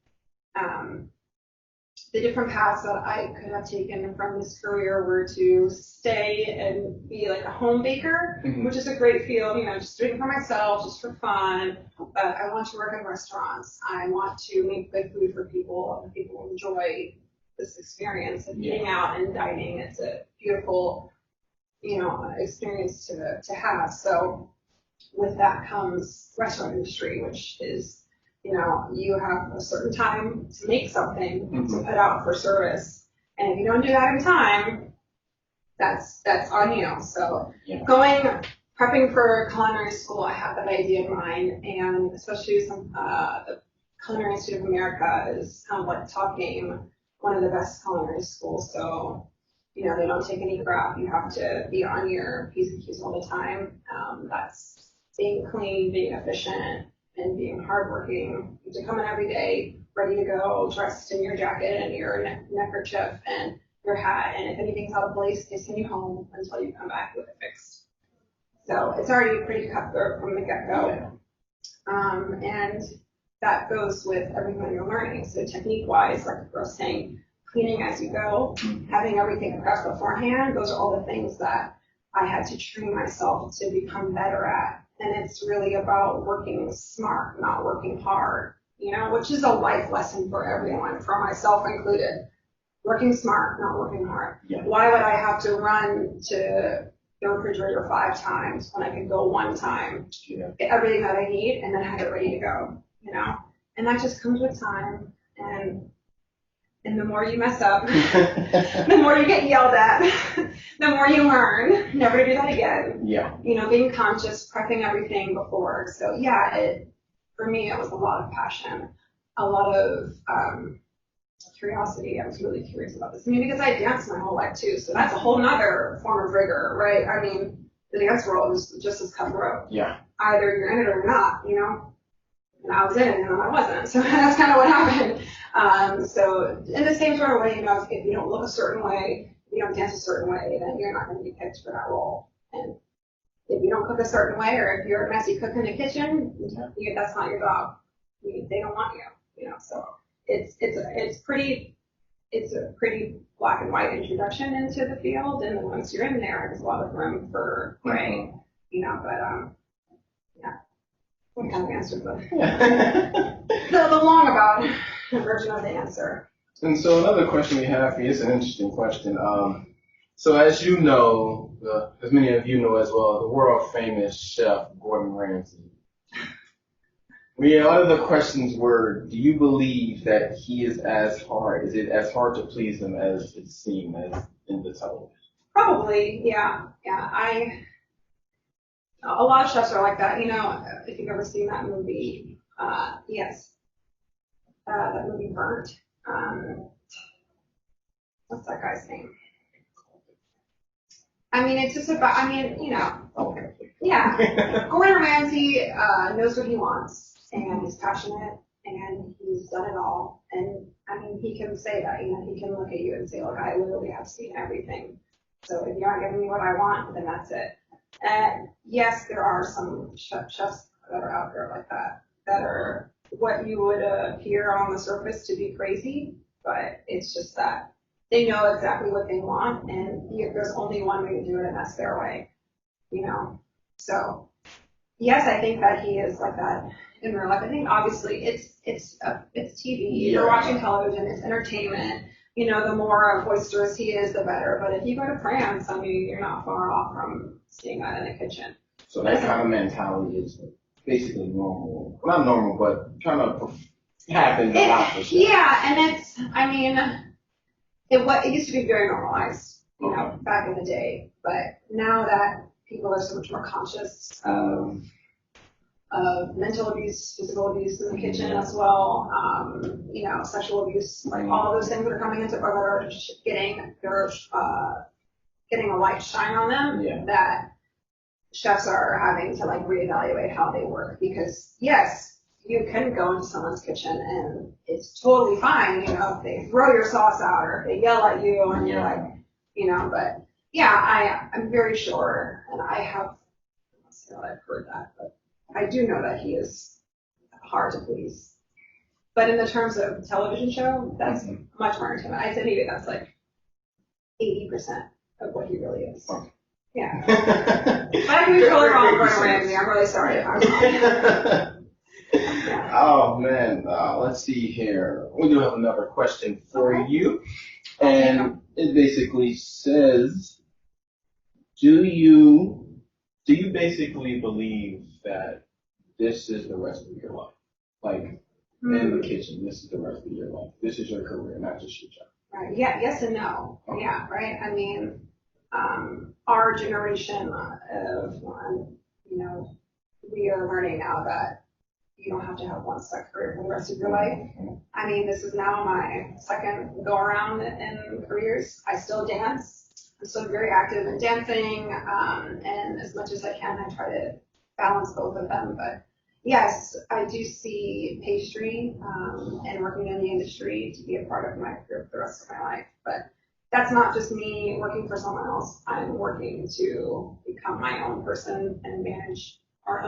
the different paths that I could have taken from this career were to stay and be like a home baker, which is a great field, just doing it for myself, just for fun. But I want to work in restaurants. I want to make good food for people, and people enjoy this experience of eating out and dining. It's a beautiful, experience to have. So with that comes restaurant industry, which is, you have a certain time to make something to put out for service. And if you don't do that in time, that's on you. So prepping for culinary school, I have that idea in mind, and especially the Culinary Institute of America is kind of like top game, one of the best culinary schools. So, they don't take any crap. You have to be on your P's and Q's all the time. That's being clean, being efficient, and being hardworking. You have to come in every day, ready to go, dressed in your jacket and your neckerchief and your hat. And if anything's out of place, they send you home until you come back with it fixed. So it's already pretty cutthroat from the get-go. And that goes with everything you're learning. So technique-wise, like I was saying, cleaning as you go, having everything prepped beforehand, those are all the things that I had to train myself to become better at. And it's really about working smart, not working hard, which is a life lesson for everyone, for myself included. Working smart, not working hard. Yeah. Why would I have to run to the refrigerator 5 times when I could go 1 time, get everything that I need, and then have it ready to go, And that just comes with time. And the more you mess up, the more you get yelled at, the more you learn never to do that again. Yeah. Being conscious, prepping everything before. So for me, it was a lot of passion, a lot of curiosity. I was really curious about this. I mean, because I danced my whole life too, so that's a whole nother form of rigor, right? I mean, the dance world is just as cutthroat. Yeah. Either you're in it or you're not, you know? And I was in it and I wasn't. So that's kind of what happened. So in the same sort of way, you know, if you don't look a certain way, if you don't dance a certain way, then you're not going to be picked for that role. And if you don't cook a certain way, or if you're a messy cook in the kitchen, that's not your job. They don't want you, you know. So it's a pretty black and white introduction into the field, and then once you're in there, there's a lot of room for gray, you know. But yeah, what kind of answer, but the long about version of the answer. And so another question we have for you is an interesting question. So as you know, as many of you know as well, the world famous chef Gordon Ramsay. One of the questions were, do you believe that he is as hard? Is it as hard to please him as it seems as in the television? Probably, yeah. A lot of chefs are like that. You know, if you've ever seen that movie, yes, that movie Burnt. What's that guy's name? I mean, it's just about, I mean, you know, yeah. Gordon Ramsay knows what he wants, and he's passionate, and he's done it all. And I mean, he can say that, you know, he can look at you and say, look, I literally have seen everything. So if you aren't giving me what I want, then that's it. And yes, there are some chefs that are out there like that, that are what you would appear on the surface to be crazy, but it's just that they know exactly what they want, and there's only one way to do it, and that's their way, you know. So yes, I think that he is like that in real life. I think obviously it's TV. You're watching television. It's entertainment. You know, the more boisterous he is, the better. But if you go to France, I mean, you're not far off from seeing that in the kitchen. So that kind of mentality is basically normal. Well, not normal, but kind of happens a lot for sure. Yeah, and it's, I mean, it used to be very normalized, you know, back in the day. But now that people are so much more conscious of mental abuse, physical abuse in the kitchen as well, you know, sexual abuse, like all those things that are coming into, or that are getting a light shine on them, that chefs are having to like reevaluate how they work. Because yes, you can go into someone's kitchen and it's totally fine, you know, if they throw your sauce out or if they yell at you and you're like, you know, but yeah, I'm very sure, and I have, I've heard that, but I do know that he is hard to please. But in the terms of television show, that's much more intimate. I'd say maybe that's like 80% of what he really is. Yeah. But I can be totally wrong for Gordon Ramsay. I'm really sorry if I'm wrong. Yeah. Oh man, let's see here. We do have another question for you, and it basically says, do you basically believe that this is the rest of your life? Like in the kitchen, this is the rest of your life. This is your career, not just your job. Right. Yeah. Yes and no. Okay. Yeah. Right. I mean, our generation of, you know, we are learning now that you don't have to have one set career for the rest of your life. I mean, this is now my second go around in careers. I still dance. I'm still very active in dancing, and as much as I can, I try to balance both of them. But yes, I do see pastry and working in the industry to be a part of my career for the rest of my life. But that's not just me working for someone else. I'm working to become my own person and manage our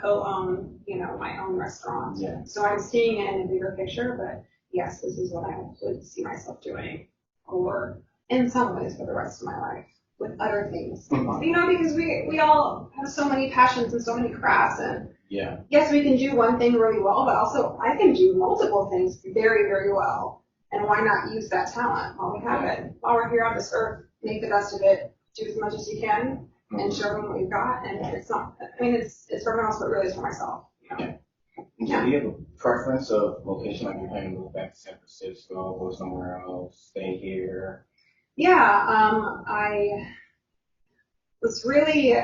co-own, you know, my own restaurant. Yeah. So I'm seeing it in a bigger picture, but yes, this is what I would see myself doing, or in some ways for the rest of my life with other things. You know, because we all have so many passions and so many crafts, and yes, we can do one thing really well, but also I can do multiple things very, very well. And why not use that talent while we have it? While we're here on this earth, make the best of it, do as much as you can, and show them what you've got. And it's not, I mean, it's for everyone else, but really it's for myself. You know? Do you have a preference of location, like you're planning to move back to San Francisco, go somewhere else, stay here? Yeah, I was really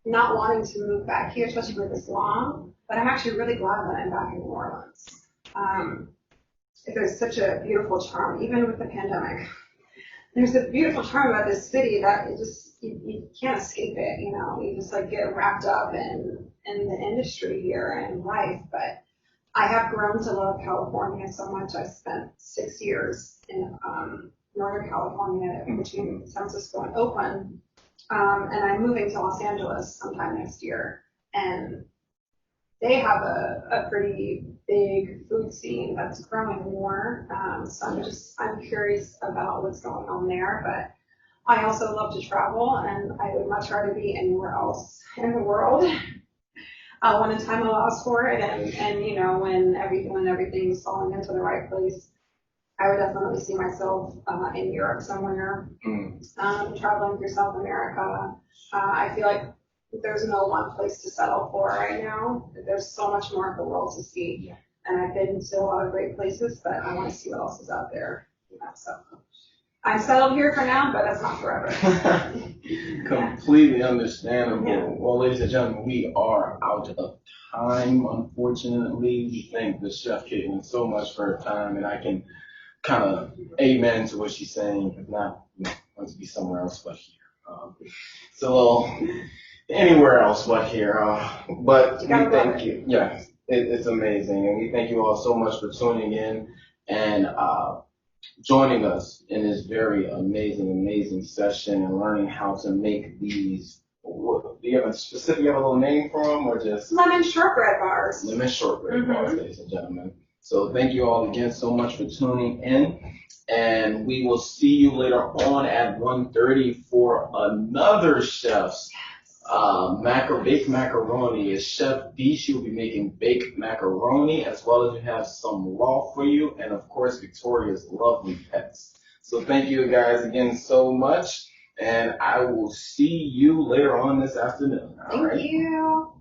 not wanting to move back here, especially for this long, but I'm actually really glad that I'm back in New Orleans. There's such a beautiful charm, even with the pandemic. There's a beautiful charm about this city that it just, you can't escape it, you know, you just like get wrapped up in the industry here and life. But I have grown to love California so much. I spent 6 years in Northern California between San Francisco and Oakland. And I'm moving to Los Angeles sometime next year. And they have a pretty big food scene that's growing more. So I'm curious about what's going on there. But I also love to travel, and I would much rather be anywhere else in the world when the time allows for it. And you know, when everything's falling into the right place, I would definitely see myself in Europe somewhere, traveling through South America. I feel like there's no one place to settle for right now. There's so much more of the world to see. And I've been to a lot of great places, but I want to see what else is out there. You know, so I'm settled here for now, but that's not forever. Completely understandable. Yeah. Well, ladies and gentlemen, we are out of time, unfortunately. We thank the chef Kaitlin so much for her time, and I can kind of amen to what she's saying. If not, want to be somewhere else but here. So anywhere else but here. But we thank you. Yeah, it's amazing, and we thank you all so much for tuning in and joining us in this very amazing session and learning how to make these. Do you have a little name for them, or just lemon shortbread bars? Lemon shortbread bars, ladies and gentlemen. So thank you all again so much for tuning in, and we will see you later on at 1:30 for another chef's baked macaroni. It's Chef B. She will be making baked macaroni, as well as we have some raw for you, and of course Victoria's lovely pets. So thank you guys again so much, and I will see you later on this afternoon. All right? Thank you.